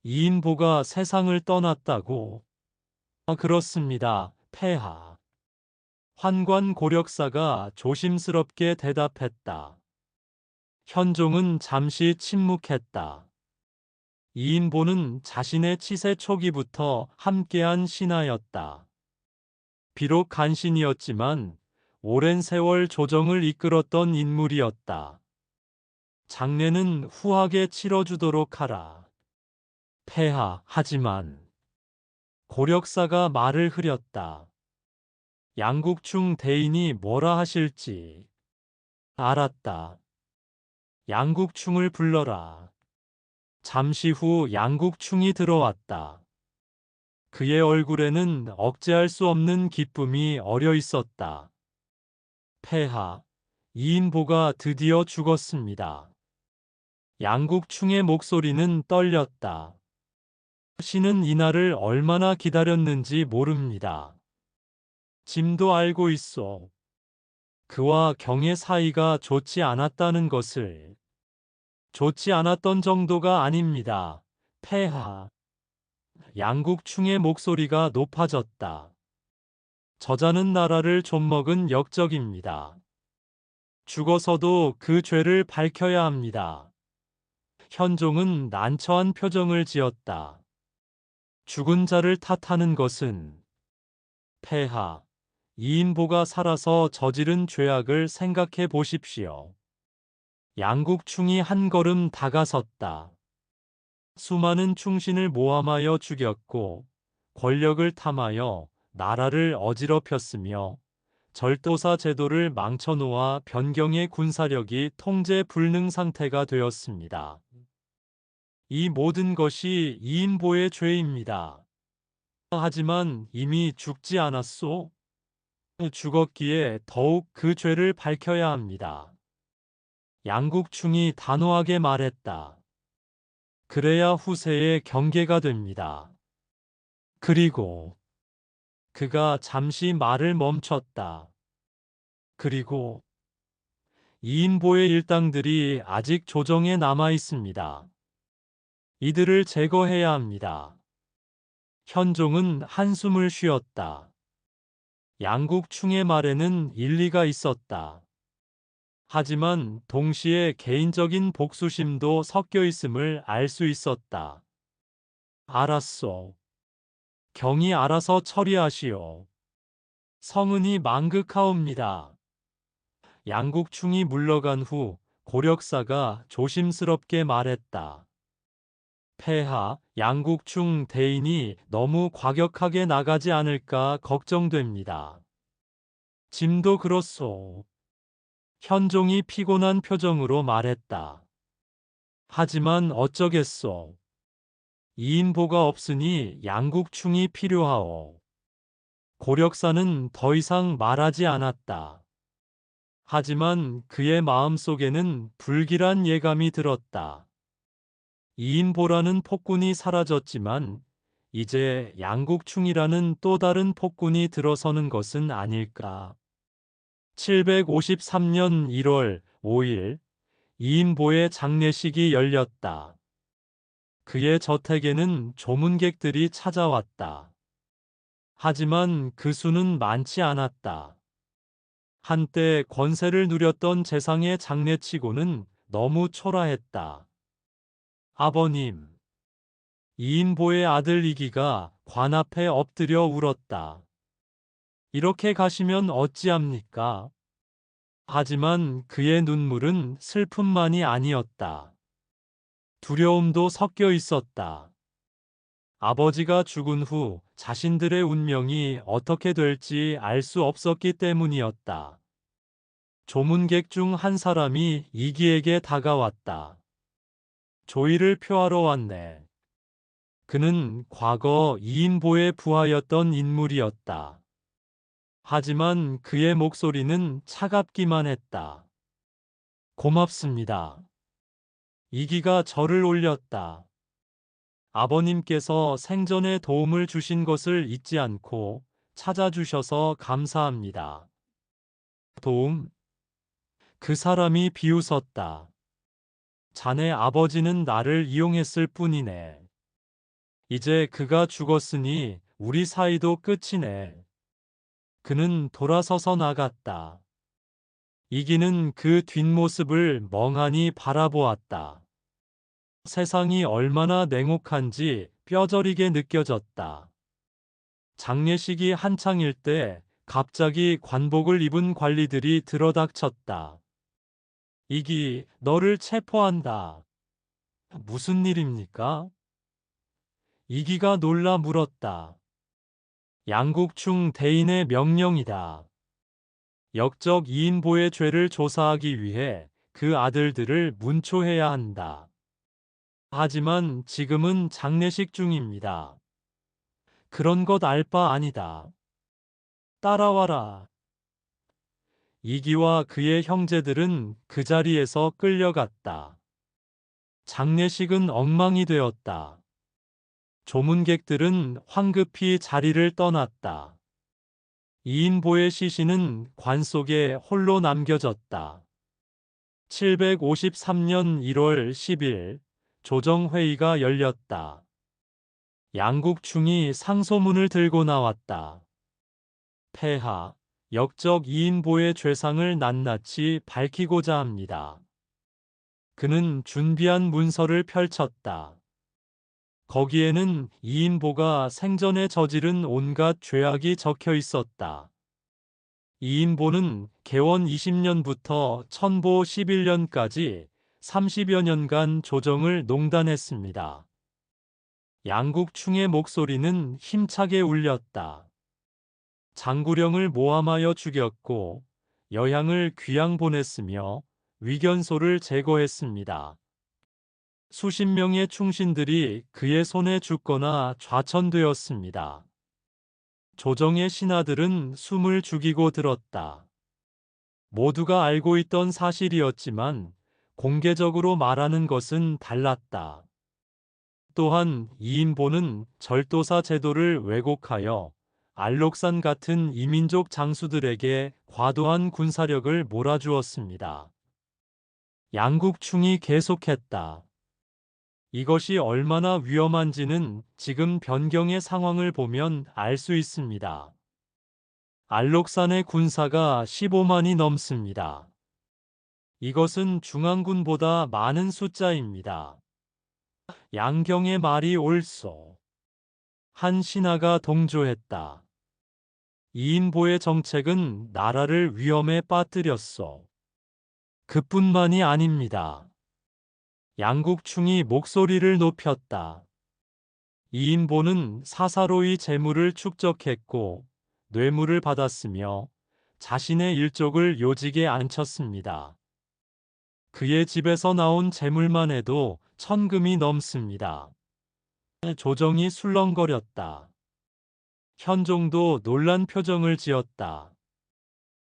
이인보가 세상을 떠났다고. 그렇습니다, 폐하. 환관 고력사가 조심스럽게 대답했다. 현종은 잠시 침묵했다. 이인보는 자신의 치세 초기부터 함께한 신하였다. 비록 간신이었지만 오랜 세월 조정을 이끌었던 인물이었다. 장례는 후하게 치러주도록 하라. 폐하, 하지만 고력사가 말을 흐렸다. 양국충 대인이 뭐라 하실지. 알았다. 양국충을 불러라. 잠시 후 양국충이 들어왔다. 그의 얼굴에는 억제할 수 없는 기쁨이 어려 있었다. 폐하, 이인보가 드디어 죽었습니다. 양국충의 목소리는 떨렸다. 신은 이날을 얼마나 기다렸는지 모릅니다. 짐도 알고 있어. 그와 경의 사이가 좋지 않았다는 것을. 좋지 않았던 정도가 아닙니다. 폐하. 양국충의 목소리가 높아졌다. 저자는 나라를 좀먹은 역적입니다. 죽어서도 그 죄를 밝혀야 합니다. 현종은 난처한 표정을 지었다. 죽은 자를 탓하는 것은. 폐하, 이인보가 살아서 저지른 죄악을 생각해 보십시오. 양국충이 한 걸음 다가섰다. 수많은 충신을 모함하여 죽였고 권력을 탐하여 나라를 어지럽혔으며 절도사 제도를 망쳐놓아 변경의 군사력이 통제 불능 상태가 되었습니다. 이 모든 것이 이인보의 죄입니다. 하지만 이미 죽지 않았소? 죽었기에 더욱 그 죄를 밝혀야 합니다. 양국충이 단호하게 말했다. 그래야 후세의 경계가 됩니다. 그리고 그가 잠시 말을 멈췄다. 그리고 이인보의 일당들이 아직 조정에 남아 있습니다. 이들을 제거해야 합니다. 현종은 한숨을 쉬었다. 양국충의 말에는 일리가 있었다. 하지만 동시에 개인적인 복수심도 섞여 있음을 알 수 있었다. 알았소. 경이 알아서 처리하시오. 성은이 망극하옵니다. 양국충이 물러간 후 고력사가 조심스럽게 말했다. 폐하, 양국충 대인이 너무 과격하게 나가지 않을까 걱정됩니다. 짐도 그렇소. 현종이 피곤한 표정으로 말했다. 하지만 어쩌겠소. 이인보가 없으니 양국충이 필요하오. 고력사는 더 이상 말하지 않았다. 하지만 그의 마음속에는 불길한 예감이 들었다. 이인보라는 폭군이 사라졌지만 이제 양국충이라는 또 다른 폭군이 들어서는 것은 아닐까. 753년 1월 5일 이인보의 장례식이 열렸다. 그의 저택에는 조문객들이 찾아왔다. 하지만 그 수는 많지 않았다. 한때 권세를 누렸던 재상의 장례치고는 너무 초라했다. 아버님, 이인보의 아들 이기가 관 앞에 엎드려 울었다. 이렇게 가시면 어찌합니까? 하지만 그의 눈물은 슬픔만이 아니었다. 두려움도 섞여 있었다. 아버지가 죽은 후 자신들의 운명이 어떻게 될지 알 수 없었기 때문이었다. 조문객 중 한 사람이 이기에게 다가왔다. 조의를 표하러 왔네. 그는 과거 이인보의 부하였던 인물이었다. 하지만 그의 목소리는 차갑기만 했다. 고맙습니다. 이기가 절을 올렸다. 아버님께서 생전에 도움을 주신 것을 잊지 않고 찾아주셔서 감사합니다. 도움? 그 사람이 비웃었다. 자네 아버지는 나를 이용했을 뿐이네. 이제 그가 죽었으니 우리 사이도 끝이네. 그는 돌아서서 나갔다. 이기는 그 뒷모습을 멍하니 바라보았다. 세상이 얼마나 냉혹한지 뼈저리게 느껴졌다. 장례식이 한창일 때 갑자기 관복을 입은 관리들이 들어닥쳤다. 이기, 너를 체포한다. 무슨 일입니까? 이기가 놀라 물었다. 양국충 대인의 명령이다. 역적 이인보의 죄를 조사하기 위해 그 아들들을 문초해야 한다. 하지만 지금은 장례식 중입니다. 그런 것 알 바 아니다. 따라와라. 이기와 그의 형제들은 그 자리에서 끌려갔다. 장례식은 엉망이 되었다. 조문객들은 황급히 자리를 떠났다. 이인보의 시신은 관 속에 홀로 남겨졌다. 753년 1월 10일 조정회의가 열렸다. 양국충이 상소문을 들고 나왔다. 폐하, 역적 이인보의 죄상을 낱낱이 밝히고자 합니다. 그는 준비한 문서를 펼쳤다. 거기에는 이인보가 생전에 저지른 온갖 죄악이 적혀 있었다. 이인보는 개원 20년부터 천보 11년까지 30여 년간 조정을 농단했습니다. 양국충의 목소리는 힘차게 울렸다. 장구령을 모함하여 죽였고 여향을 귀양 보냈으며 위견소를 제거했습니다. 수십 명의 충신들이 그의 손에 죽거나 좌천되었습니다. 조정의 신하들은 숨을 죽이고 들었다. 모두가 알고 있던 사실이었지만 공개적으로 말하는 것은 달랐다. 또한 이인보는 절도사 제도를 왜곡하여 알록산 같은 이민족 장수들에게 과도한 군사력을 몰아주었습니다. 양국충이 계속했다. 이것이 얼마나 위험한지는 지금 변경의 상황을 보면 알 수 있습니다. 알록산의 군사가 15만이 넘습니다. 이것은 중앙군보다 많은 숫자입니다. 양경의 말이 옳소. 한 신하가 동조했다. 이인보의 정책은 나라를 위험에 빠뜨렸소. 그뿐만이 아닙니다. 양국충이 목소리를 높였다. 이인보는 사사로이 재물을 축적했고 뇌물을 받았으며 자신의 일족을 요직에 앉혔습니다. 그의 집에서 나온 재물만 해도 1000금이 넘습니다. 조정이 술렁거렸다. 현종도 놀란 표정을 지었다.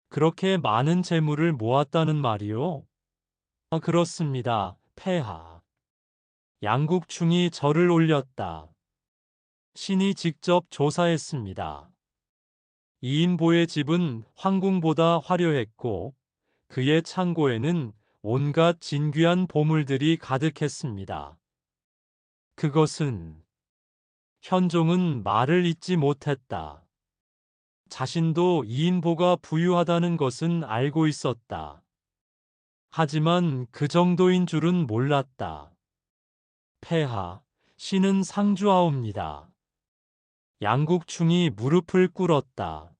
그렇게 많은 재물을 모았다는 말이요? 그렇습니다, 폐하. 양국충이 절을 올렸다. 신이 직접 조사했습니다. 이인보의 집은 황궁보다 화려했고 그의 창고에는 온갖 진귀한 보물들이 가득했습니다. 그것은 현종은 말을 잇지 못했다. 자신도 이인보가 부유하다는 것은 알고 있었다. 하지만 그 정도인 줄은 몰랐다. 폐하, 신은 상주하옵니다. 양국충이 무릎을 꿇었다.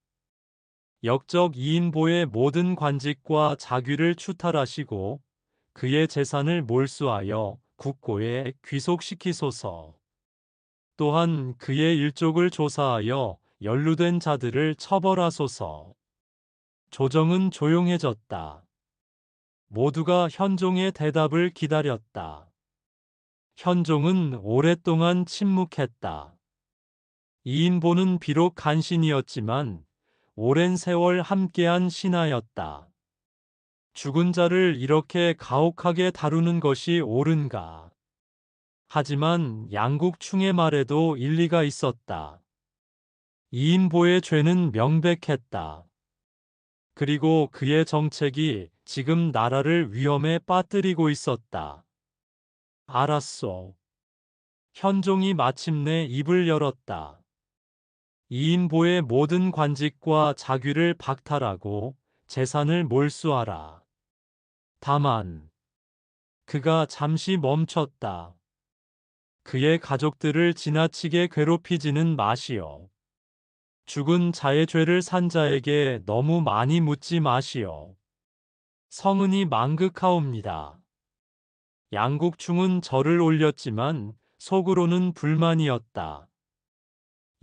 역적 이인보의 모든 관직과 자귀를 추탈하시고 그의 재산을 몰수하여 국고에 귀속시키소서. 또한 그의 일족을 조사하여 연루된 자들을 처벌하소서. 조정은 조용해졌다. 모두가 현종의 대답을 기다렸다. 현종은 오랫동안 침묵했다. 이인보는 비록 간신이었지만 오랜 세월 함께한 신하였다. 죽은 자를 이렇게 가혹하게 다루는 것이 옳은가? 하지만 양국충의 말에도 일리가 있었다. 이인보의 죄는 명백했다. 그리고 그의 정책이 지금 나라를 위험에 빠뜨리고 있었다. 알았소. 현종이 마침내 입을 열었다. 이인보의 모든 관직과 자귀를 박탈하고 재산을 몰수하라. 다만 그가 잠시 멈췄다. 그의 가족들을 지나치게 괴롭히지는 마시오. 죽은 자의 죄를 산 자에게 너무 많이 묻지 마시오. 성은이 망극하옵니다. 양국충은 절을 올렸지만 속으로는 불만이었다.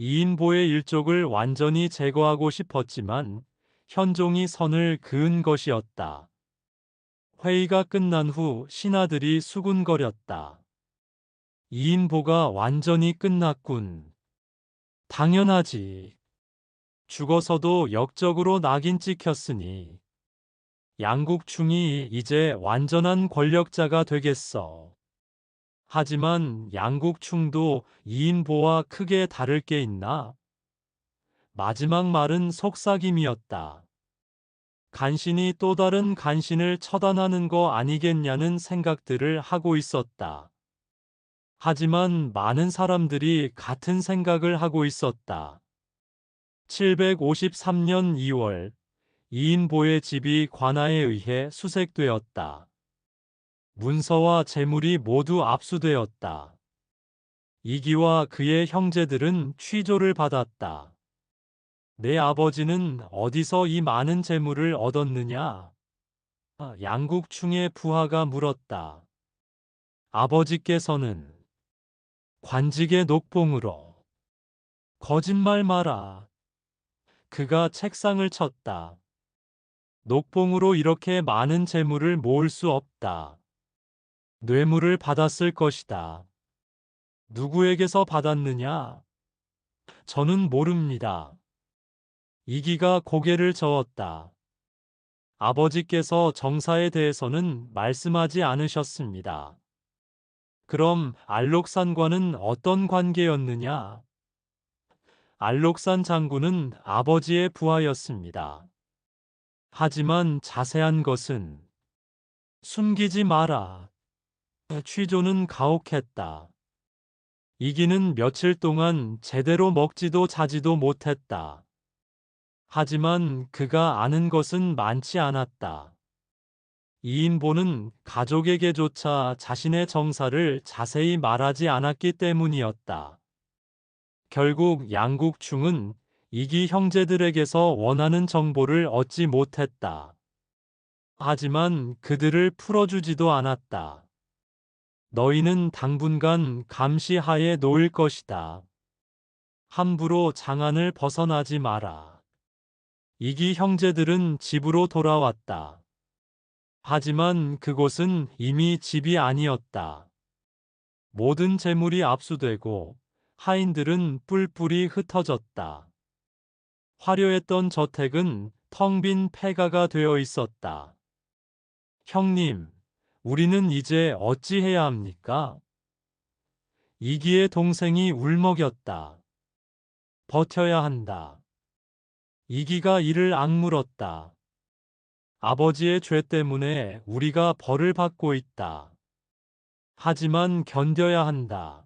이인보의 일족을 완전히 제거하고 싶었지만 현종이 선을 그은 것이었다. 회의가 끝난 후 신하들이 수군거렸다. 이인보가 완전히 끝났군. 당연하지. 죽어서도 역적으로 낙인 찍혔으니 양국충이 이제 완전한 권력자가 되겠어. 하지만 양국충도 이인보와 크게 다를 게 있나? 마지막 말은 속삭임이었다. 간신히 또 다른 간신을 처단하는 거 아니겠냐는 생각들을 하고 있었다. 하지만 많은 사람들이 같은 생각을 하고 있었다. 753년 2월 이인보의 집이 관아에 의해 수색되었다. 문서와 재물이 모두 압수되었다. 이기와 그의 형제들은 취조를 받았다. 내 아버지는 어디서 이 많은 재물을 얻었느냐? 양국충의 부하가 물었다. 아버지께서는 관직의 녹봉으로. 거짓말 마라. 그가 책상을 쳤다. 녹봉으로 이렇게 많은 재물을 모을 수 없다. 뇌물을 받았을 것이다. 누구에게서 받았느냐? 저는 모릅니다. 이기가 고개를 저었다. 아버지께서 정사에 대해서는 말씀하지 않으셨습니다. 그럼 알록산과는 어떤 관계였느냐? 알록산 장군은 아버지의 부하였습니다. 하지만 자세한 것은 숨기지 마라. 취조는 가혹했다. 이기는 며칠 동안 제대로 먹지도 자지도 못했다. 하지만 그가 아는 것은 많지 않았다. 이인보는 가족에게조차 자신의 정사를 자세히 말하지 않았기 때문이었다. 결국 양국충은 이기 형제들에게서 원하는 정보를 얻지 못했다. 하지만 그들을 풀어주지도 않았다. 너희는 당분간 감시하에 놓일 것이다. 함부로 장안을 벗어나지 마라. 이기 형제들은 집으로 돌아왔다. 하지만 그곳은 이미 집이 아니었다. 모든 재물이 압수되고 하인들은 뿔뿔이 흩어졌다. 화려했던 저택은 텅 빈 폐가가 되어 있었다. 형님, 우리는 이제 어찌해야 합니까? 이기의 동생이 울먹였다. 버텨야 한다. 이기가 이를 악물었다. 아버지의 죄 때문에 우리가 벌을 받고 있다. 하지만 견뎌야 한다.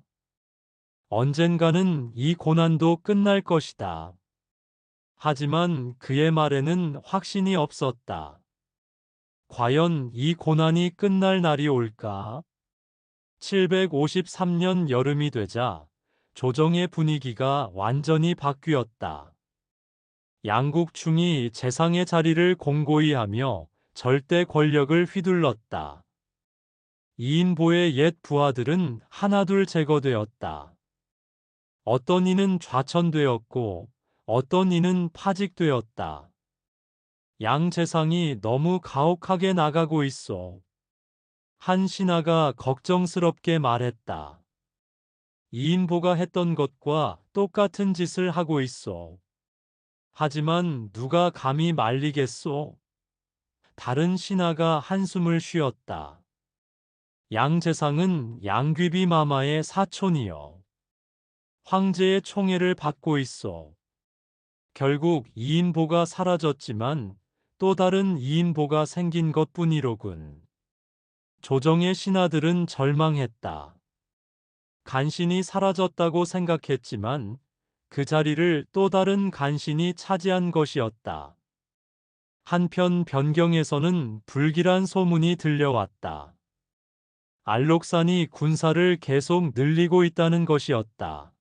언젠가는 이 고난도 끝날 것이다. 하지만 그의 말에는 확신이 없었다. 과연 이 고난이 끝날 날이 올까? 753년 여름이 되자 조정의 분위기가 완전히 바뀌었다. 양국충이 재상의 자리를 공고히 하며 절대 권력을 휘둘렀다. 이인보의 옛 부하들은 하나둘 제거되었다. 어떤 이는 좌천되었고 어떤 이는 파직되었다. 양 재상이 너무 가혹하게 나가고 있어. 한 신하가 걱정스럽게 말했다. 이인보가 했던 것과 똑같은 짓을 하고 있어. 하지만 누가 감히 말리겠소? 다른 신하가 한숨을 쉬었다. 양 재상은 양귀비 마마의 사촌이여. 황제의 총애를 받고 있어. 결국 이인보가 사라졌지만 또 다른 이인보가 생긴 것뿐이로군. 조정의 신하들은 절망했다. 간신이 사라졌다고 생각했지만 그 자리를 또 다른 간신이 차지한 것이었다. 한편 변경에서는 불길한 소문이 들려왔다. 알록산이 군사를 계속 늘리고 있다는 것이었다.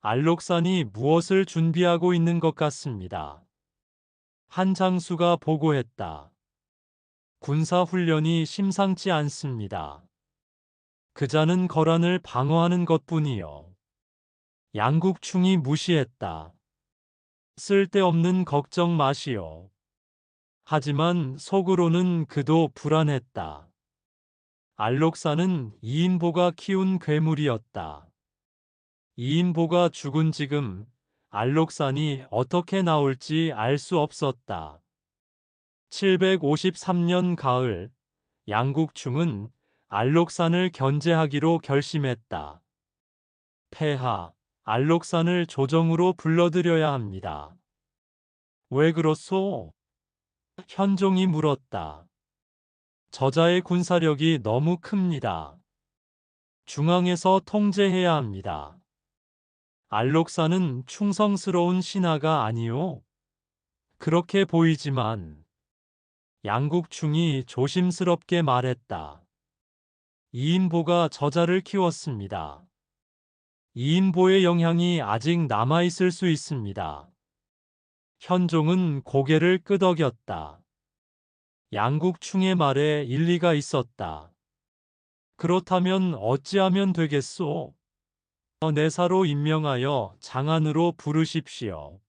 알록산이 무엇을 준비하고 있는 것 같습니다. 한 장수가 보고했다. 군사훈련이 심상치 않습니다. 그자는 거란을 방어하는 것뿐이요. 양국충이 무시했다. 쓸데없는 걱정 마시오. 하지만 속으로는 그도 불안했다. 알록산은 이인보가 키운 괴물이었다. 이인보가 죽은 지금 알록산이 어떻게 나올지 알 수 없었다. 753년 가을, 양국충은 알록산을 견제하기로 결심했다. 폐하, 알록산을 조정으로 불러들여야 합니다. 왜 그렇소? 현종이 물었다. 저자의 군사력이 너무 큽니다. 중앙에서 통제해야 합니다. 알록산은 충성스러운 신하가 아니오. 그렇게 보이지만 양국충이 조심스럽게 말했다. 이인보가 저자를 키웠습니다. 이인보의 영향이 아직 남아있을 수 있습니다. 현종은 고개를 끄덕였다. 양국충의 말에 일리가 있었다. 그렇다면 어찌하면 되겠소? 내사로 임명하여 장안으로 부르십시오.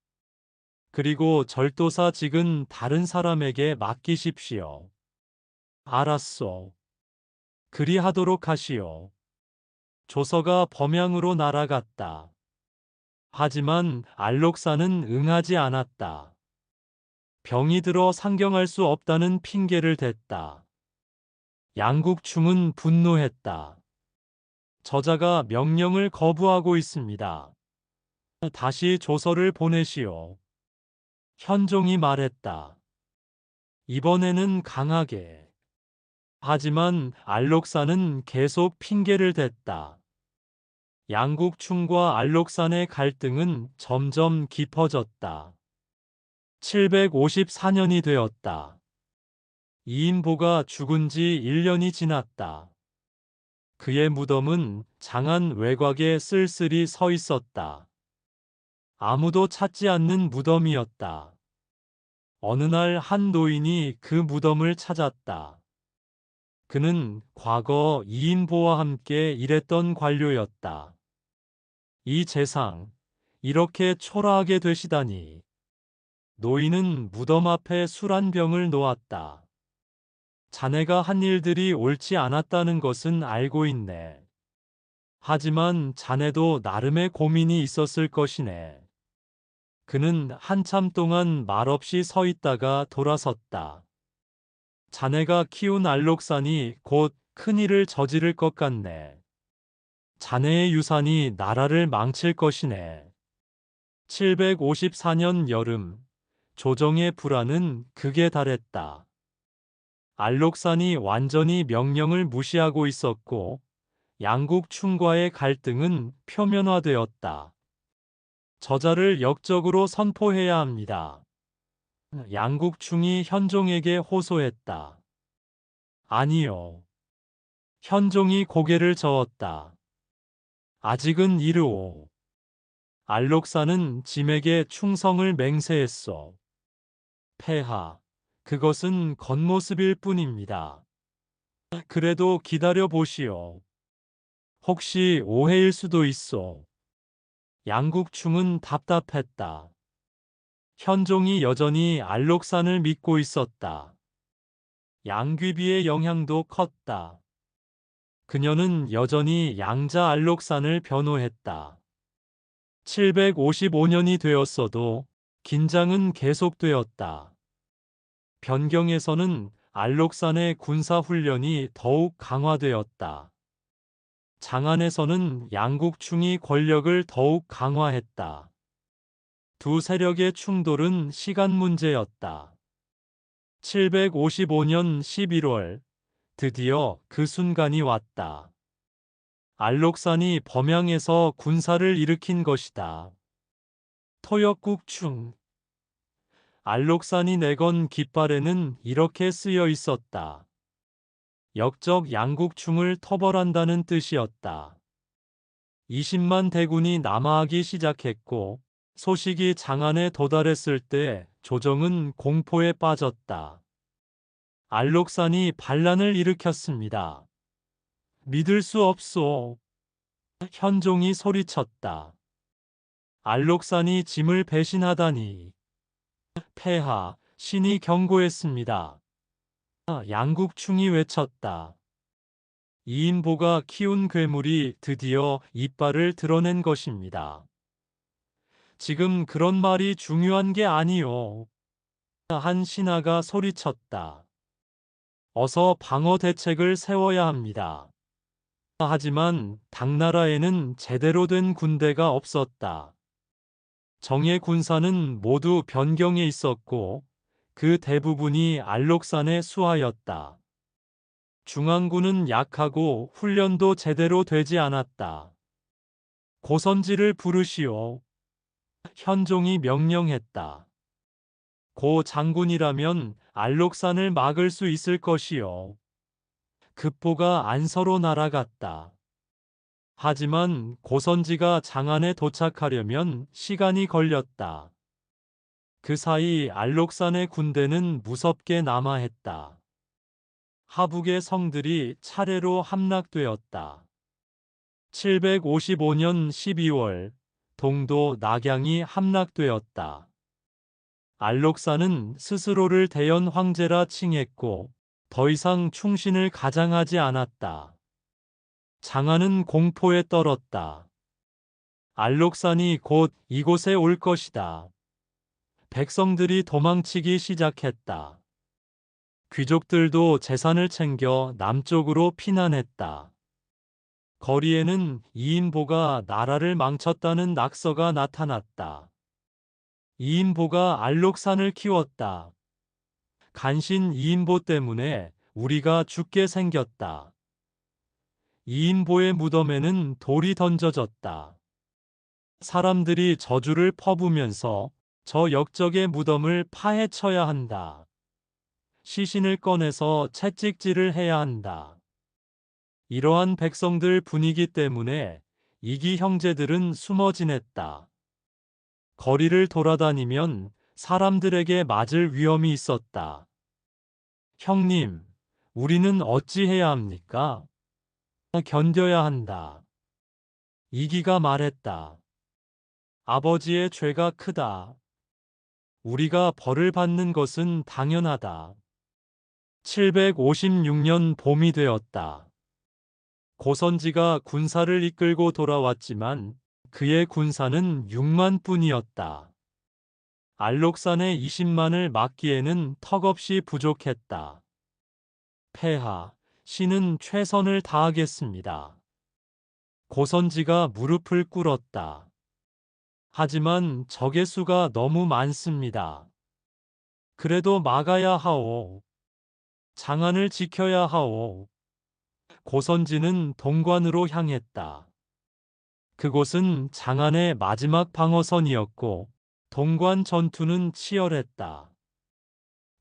그리고 절도사직은 다른 사람에게 맡기십시오. 알았소. 그리하도록 하시오. 조서가 범양으로 날아갔다. 하지만 알록사는 응하지 않았다. 병이 들어 상경할 수 없다는 핑계를 댔다. 양국충은 분노했다. 저자가 명령을 거부하고 있습니다. 다시 조서를 보내시오. 현종이 말했다. 이번에는 강하게. 하지만 알록사는 계속 핑계를 댔다. 양국충과 알록산의 갈등은 점점 깊어졌다. 754년이 되었다. 이인보가 죽은 지 1년이 지났다. 그의 무덤은 장안 외곽에 쓸쓸히 서 있었다. 아무도 찾지 않는 무덤이었다. 어느 날 한 노인이 그 무덤을 찾았다. 그는 과거 이인보와 함께 일했던 관료였다. 이 재상, 이렇게 초라하게 되시다니. 노인은 무덤 앞에 술 한 병을 놓았다. 자네가 한 일들이 옳지 않았다는 것은 알고 있네. 하지만 자네도 나름의 고민이 있었을 것이네. 그는 한참 동안 말없이 서 있다가 돌아섰다. 자네가 키운 알록산이 곧 큰일을 저지를 것 같네. 자네의 유산이 나라를 망칠 것이네. 754년 여름, 조정의 불안은 극에 달했다. 알록산이 완전히 명령을 무시하고 있었고 양국충과의 갈등은 표면화되었다. 저자를 역적으로 선포해야 합니다. 양국충이 현종에게 호소했다. 아니요. 현종이 고개를 저었다. 아직은 이르오. 알록사는 짐에게 충성을 맹세했소. 폐하, 그것은 겉모습일 뿐입니다. 그래도 기다려 보시오. 혹시 오해일 수도 있소. 양국충은 답답했다. 현종이 여전히 알록산을 믿고 있었다. 양귀비의 영향도 컸다. 그녀는 여전히 양자 알록산을 변호했다. 755년이 되었어도 긴장은 계속되었다. 변경에서는 알록산의 군사훈련이 더욱 강화되었다. 장안에서는 양국충이 권력을 더욱 강화했다. 두 세력의 충돌은 시간 문제였다. 755년 11월, 드디어 그 순간이 왔다. 알록산이 범양에서 군사를 일으킨 것이다. 토역국충. 알록산이 내건 깃발에는 이렇게 쓰여 있었다. 역적 양국충을 토벌한다는 뜻이었다. 20만 대군이 남하하기 시작했고 소식이 장안에 도달했을 때 조정은 공포에 빠졌다. 알록산이 반란을 일으켰습니다. 믿을 수 없소. 현종이 소리쳤다. 알록산이 짐을 배신하다니. 폐하, 신이 경고했습니다. 양국충이 외쳤다. 이인보가 키운 괴물이 드디어 이빨을 드러낸 것입니다. 지금 그런 말이 중요한 게 아니오. 한 신하가 소리쳤다. 어서 방어 대책을 세워야 합니다. 하지만 당나라에는 제대로 된 군대가 없었다. 정예 군사는 모두 변경에 있었고 그 대부분이 알록산에 수하였다. 중앙군은 약하고 훈련도 제대로 되지 않았다. 고선지를 부르시오. 현종이 명령했다. 고 장군이라면 알록산을 막을 수 있을 것이요. 급보가 안서로 날아갔다. 하지만 고선지가 장안에 도착하려면 시간이 걸렸다. 그 사이 알록산의 군대는 무섭게 남하했다. 하북의 성들이 차례로 함락되었다. 755년 12월 동도 낙양이 함락되었다. 알록사는 스스로를 대연 황제라 칭했고 더 이상 충신을 가장하지 않았다. 장하는 공포에 떨었다. 알록산이 곧 이곳에 올 것이다. 백성들이 도망치기 시작했다. 귀족들도 재산을 챙겨 남쪽으로 피난했다. 거리에는 이인보가 나라를 망쳤다는 낙서가 나타났다. 이인보가 알록산을 키웠다. 간신 이인보 때문에 우리가 죽게 생겼다. 이인보의 무덤에는 돌이 던져졌다. 사람들이 저주를 퍼부면서 저 역적의 무덤을 파헤쳐야 한다. 시신을 꺼내서 채찍질을 해야 한다. 이러한 백성들 분위기 때문에 이기 형제들은 숨어 지냈다. 거리를 돌아다니면 사람들에게 맞을 위험이 있었다. 형님, 우리는 어찌해야 합니까? 견뎌야 한다. 이기가 말했다. 아버지의 죄가 크다. 우리가 벌을 받는 것은 당연하다. 756년 봄이 되었다. 고선지가 군사를 이끌고 돌아왔지만 그의 군사는 6만 뿐이었다. 알록산의 20만을 막기에는 턱없이 부족했다. 폐하, 신은 최선을 다하겠습니다. 고선지가 무릎을 꿇었다. 하지만 적의 수가 너무 많습니다. 그래도 막아야 하오. 장안을 지켜야 하오. 고선지는 동관으로 향했다. 그곳은 장안의 마지막 방어선이었고 동관 전투는 치열했다.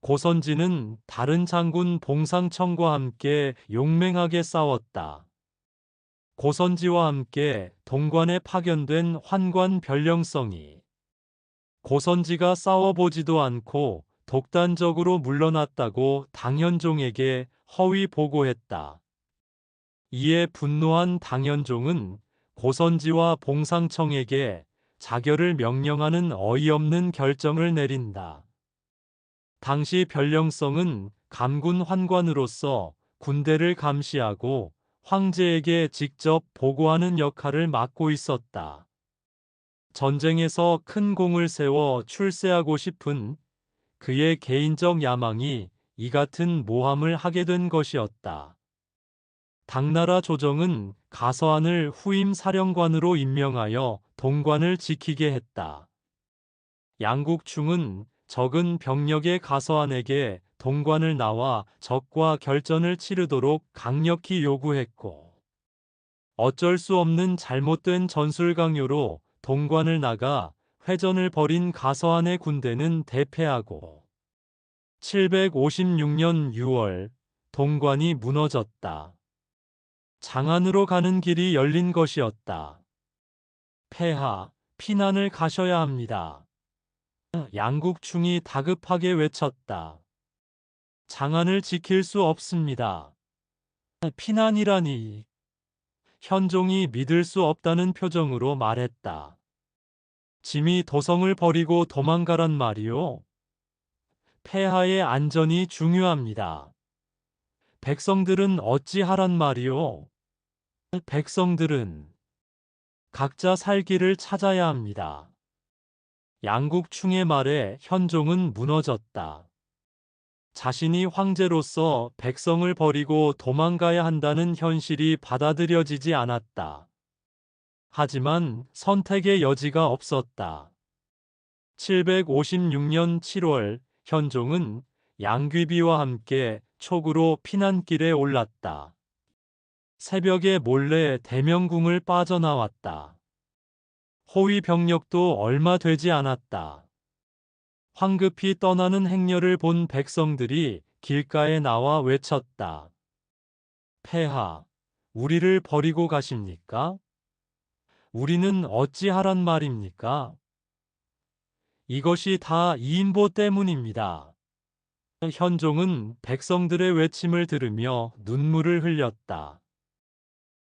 고선지는 다른 장군 봉상청과 함께 용맹하게 싸웠다. 고선지와 함께 동관에 파견된 환관 변령성이 고선지가 싸워보지도 않고 독단적으로 물러났다고 당현종에게 허위 보고했다. 이에 분노한 당현종은 고선지와 봉상청에게 자결을 명령하는 어이없는 결정을 내린다. 당시 변령성은 감군 환관으로서 군대를 감시하고 황제에게 직접 보고하는 역할을 맡고 있었다. 전쟁에서 큰 공을 세워 출세하고 싶은 그의 개인적 야망이 이 같은 모함을 하게 된 것이었다. 당나라 조정은 가서안을 후임 사령관으로 임명하여 동관을 지키게 했다. 양국충은 적은 병력의 가서안에게 동관을 나와 적과 결전을 치르도록 강력히 요구했고, 어쩔 수 없는 잘못된 전술 강요로 동관을 나가 회전을 벌인 가서안의 군대는 대패하고 756년 6월 동관이 무너졌다. 장안으로 가는 길이 열린 것이었다. 폐하, 피난을 가셔야 합니다. 양국충이 다급하게 외쳤다. 장안을 지킬 수 없습니다. 피난이라니. 현종이 믿을 수 없다는 표정으로 말했다. 짐이 도성을 버리고 도망가란 말이오. 폐하의 안전이 중요합니다. 백성들은 어찌하란 말이오. 백성들은 각자 살 길을 찾아야 합니다. 양국충의 말에 현종은 무너졌다. 자신이 황제로서 백성을 버리고 도망가야 한다는 현실이 받아들여지지 않았다. 하지만 선택의 여지가 없었다. 756년 7월 현종은 양귀비와 함께 촉으로 피난길에 올랐다. 새벽에 몰래 대명궁을 빠져나왔다. 호위 병력도 얼마 되지 않았다. 황급히 떠나는 행렬을 본 백성들이 길가에 나와 외쳤다. 폐하, 우리를 버리고 가십니까? 우리는 어찌하란 말입니까? 이것이 다 이인보 때문입니다. 현종은 백성들의 외침을 들으며 눈물을 흘렸다.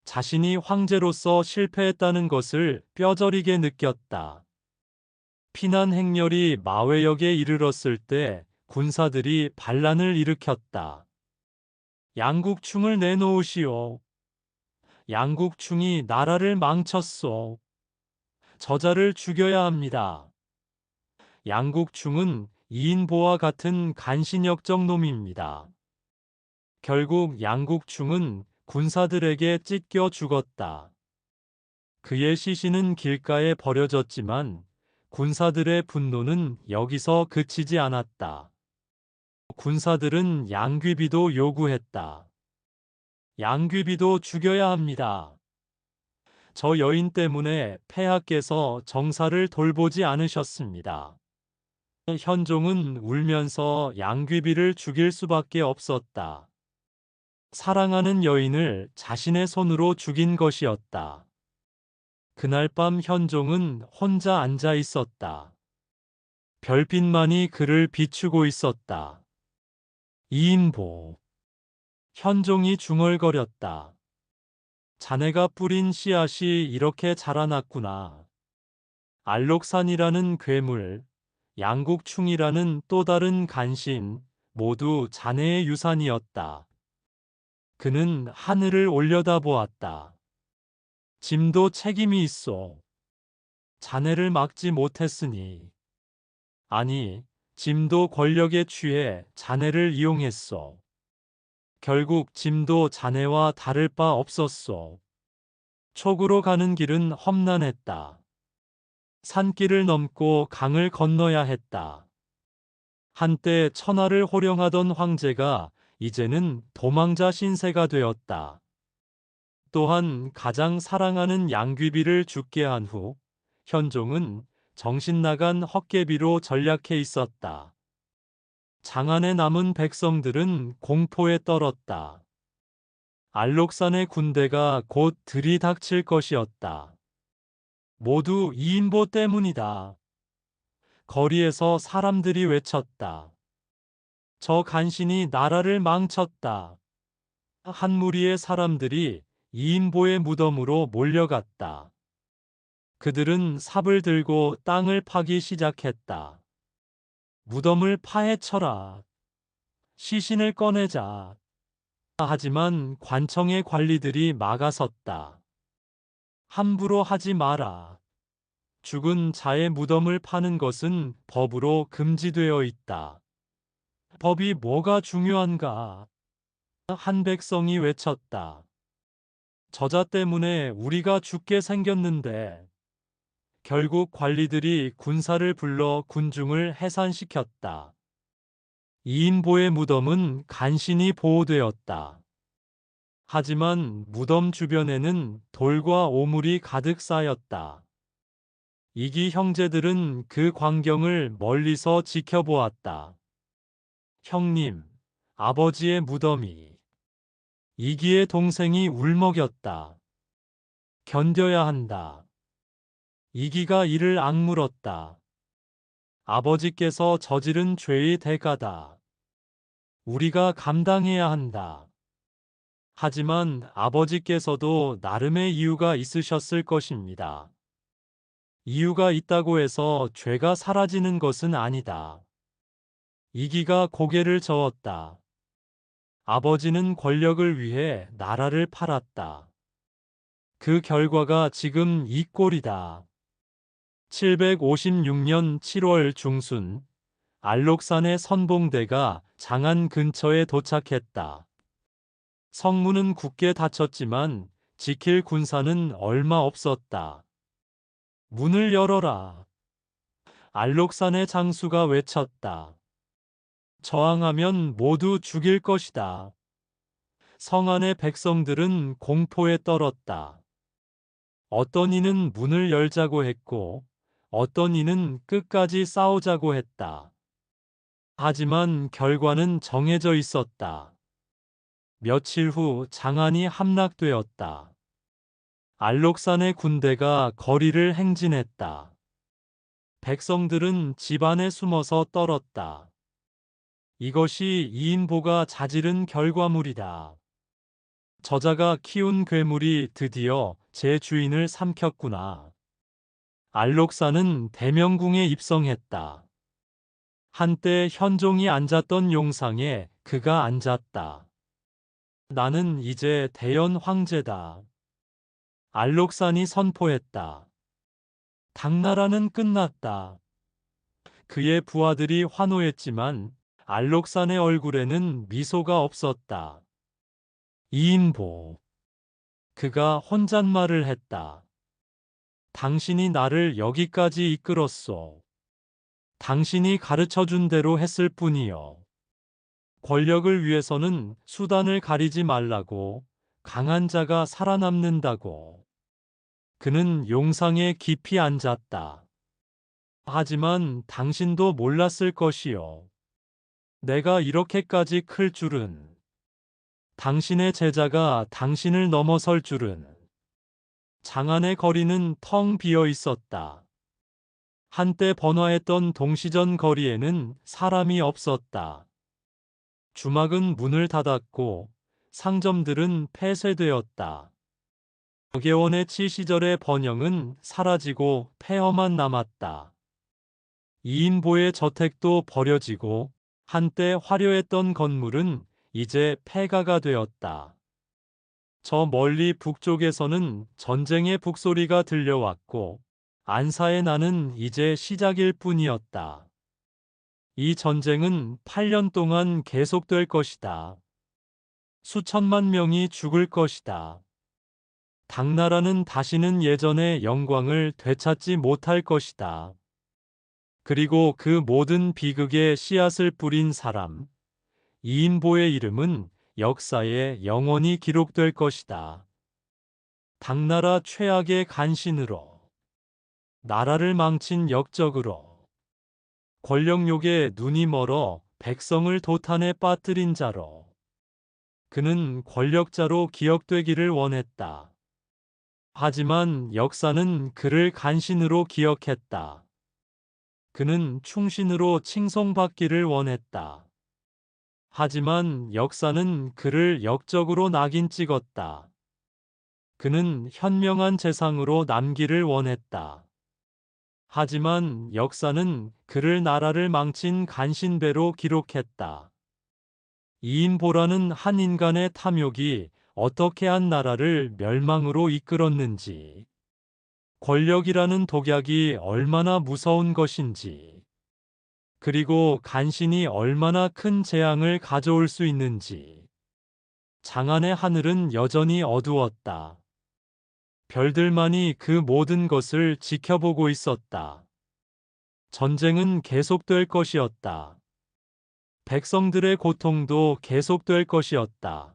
자신이 황제로서 실패했다는 것을 뼈저리게 느꼈다. 피난 행렬이 마회역에 이르렀을 때 군사들이 반란을 일으켰다. 양국충을 내놓으시오. 양국충이 나라를 망쳤소. 저자를 죽여야 합니다. 양국충은 이인보와 같은 간신역적 놈입니다. 결국 양국충은 군사들에게 찢겨 죽었다. 그의 시신은 길가에 버려졌지만 군사들의 분노는 여기서 그치지 않았다. 군사들은 양귀비도 요구했다. 양귀비도 죽여야 합니다. 저 여인 때문에 폐하께서 정사를 돌보지 않으셨습니다. 현종은 울면서 양귀비를 죽일 수밖에 없었다. 사랑하는 여인을 자신의 손으로 죽인 것이었다. 그날 밤 현종은 혼자 앉아 있었다. 별빛만이 그를 비추고 있었다. 이인보. 현종이 중얼거렸다. 자네가 뿌린 씨앗이 이렇게 자라났구나. 알록산이라는 괴물, 양국충이라는 또 다른 간신, 모두 자네의 유산이었다. 그는 하늘을 올려다보았다. 짐도 책임이 있어. 자네를 막지 못했으니. 아니, 짐도 권력에 취해 자네를 이용했어. 결국 짐도 자네와 다를 바 없었어. 촉으로 가는 길은 험난했다. 산길을 넘고 강을 건너야 했다. 한때 천하를 호령하던 황제가 이제는 도망자 신세가 되었다. 또한 가장 사랑하는 양귀비를 죽게 한 후 현종은 정신 나간 헛개비로 전략해 있었다. 장안에 남은 백성들은 공포에 떨었다. 알록산의 군대가 곧 들이닥칠 것이었다. 모두 이인보 때문이다. 거리에서 사람들이 외쳤다. 저 간신이 나라를 망쳤다. 한 무리의 사람들이 이인보의 무덤으로 몰려갔다. 그들은 삽을 들고 땅을 파기 시작했다. 무덤을 파헤쳐라. 시신을 꺼내자. 하지만 관청의 관리들이 막아섰다. 함부로 하지 마라. 죽은 자의 무덤을 파는 것은 법으로 금지되어 있다. 법이 뭐가 중요한가? 한 백성이 외쳤다. 저자 때문에 우리가 죽게 생겼는데. 결국 관리들이 군사를 불러 군중을 해산시켰다. 이인보의 무덤은 간신히 보호되었다. 하지만 무덤 주변에는 돌과 오물이 가득 쌓였다. 이기 형제들은 그 광경을 멀리서 지켜보았다. 형님, 아버지의 무덤이. 이기의 동생이 울먹였다. 견뎌야 한다. 이기가 이를 악물었다. 아버지께서 저지른 죄의 대가다. 우리가 감당해야 한다. 하지만 아버지께서도 나름의 이유가 있으셨을 것입니다. 이유가 있다고 해서 죄가 사라지는 것은 아니다. 이기가 고개를 저었다. 아버지는 권력을 위해 나라를 팔았다. 그 결과가 지금 이 꼴이다. 756년 7월 중순, 알록산의 선봉대가 장안 근처에 도착했다. 성문은 굳게 닫혔지만 지킬 군사는 얼마 없었다. 문을 열어라. 알록산의 장수가 외쳤다. 저항하면 모두 죽일 것이다. 성 안의 백성들은 공포에 떨었다. 어떤 이는 문을 열자고 했고, 어떤 이는 끝까지 싸우자고 했다. 하지만 결과는 정해져 있었다. 며칠 후 장안이 함락되었다. 알록산의 군대가 거리를 행진했다. 백성들은 집 안에 숨어서 떨었다. 이것이 이인보가 자지른 결과물이다. 저자가 키운 괴물이 드디어 제 주인을 삼켰구나. 알록사는 대명궁에 입성했다. 한때 현종이 앉았던 용상에 그가 앉았다. 나는 이제 대연 황제다. 알록산이 선포했다. 당나라는 끝났다. 그의 부하들이 환호했지만 알록산의 얼굴에는 미소가 없었다. 이인보. 그가 혼잣말을 했다. 당신이 나를 여기까지 이끌었소. 당신이 가르쳐준 대로 했을 뿐이요. 권력을 위해서는 수단을 가리지 말라고, 강한 자가 살아남는다고. 그는 용상에 깊이 앉았다. 하지만 당신도 몰랐을 것이요. 내가 이렇게까지 클 줄은. 당신의 제자가 당신을 넘어설 줄은. 장안의 거리는 텅 비어 있었다. 한때 번화했던 동시전 거리에는 사람이 없었다. 주막은 문을 닫았고 상점들은 폐쇄되었다. 덕예원의 치시절의 번영은 사라지고 폐허만 남았다. 이인보의 저택도 버려지고 한때 화려했던 건물은 이제 폐가가 되었다. 저 멀리 북쪽에서는 전쟁의 북소리가 들려왔고 안사의 나는 이제 시작일 뿐이었다. 이 전쟁은 8년 동안 계속될 것이다. 수천만 명이 죽을 것이다. 당나라는 다시는 예전의 영광을 되찾지 못할 것이다. 그리고 그 모든 비극의 씨앗을 뿌린 사람, 이인보의 이름은 역사에 영원히 기록될 것이다. 당나라 최악의 간신으로, 나라를 망친 역적으로, 권력욕에 눈이 멀어 백성을 도탄에 빠뜨린 자로, 그는 권력자로 기억되기를 원했다. 하지만 역사는 그를 간신으로 기억했다. 그는 충신으로 칭송받기를 원했다. 하지만 역사는 그를 역적으로 낙인 찍었다. 그는 현명한 재상으로 남기를 원했다. 하지만 역사는 그를 나라를 망친 간신배로 기록했다. 이인보라는 한 인간의 탐욕이 어떻게 한 나라를 멸망으로 이끌었는지, 권력이라는 독약이 얼마나 무서운 것인지, 그리고 간신이 얼마나 큰 재앙을 가져올 수 있는지. 장안의 하늘은 여전히 어두웠다. 별들만이 그 모든 것을 지켜보고 있었다. 전쟁은 계속될 것이었다. 백성들의 고통도 계속될 것이었다.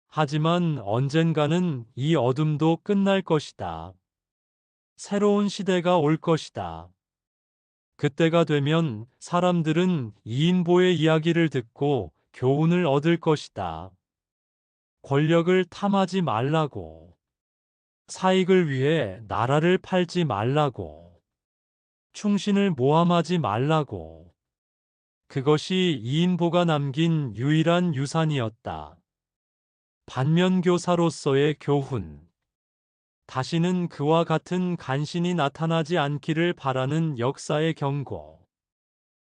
하지만 언젠가는 이 어둠도 끝날 것이다. 새로운 시대가 올 것이다. 그때가 되면 사람들은 이인보의 이야기를 듣고 교훈을 얻을 것이다. 권력을 탐하지 말라고. 사익을 위해 나라를 팔지 말라고. 충신을 모함하지 말라고. 그것이 이인보가 남긴 유일한 유산이었다. 반면교사로서의 교훈. 다시는 그와 같은 간신이 나타나지 않기를 바라는 역사의 경고.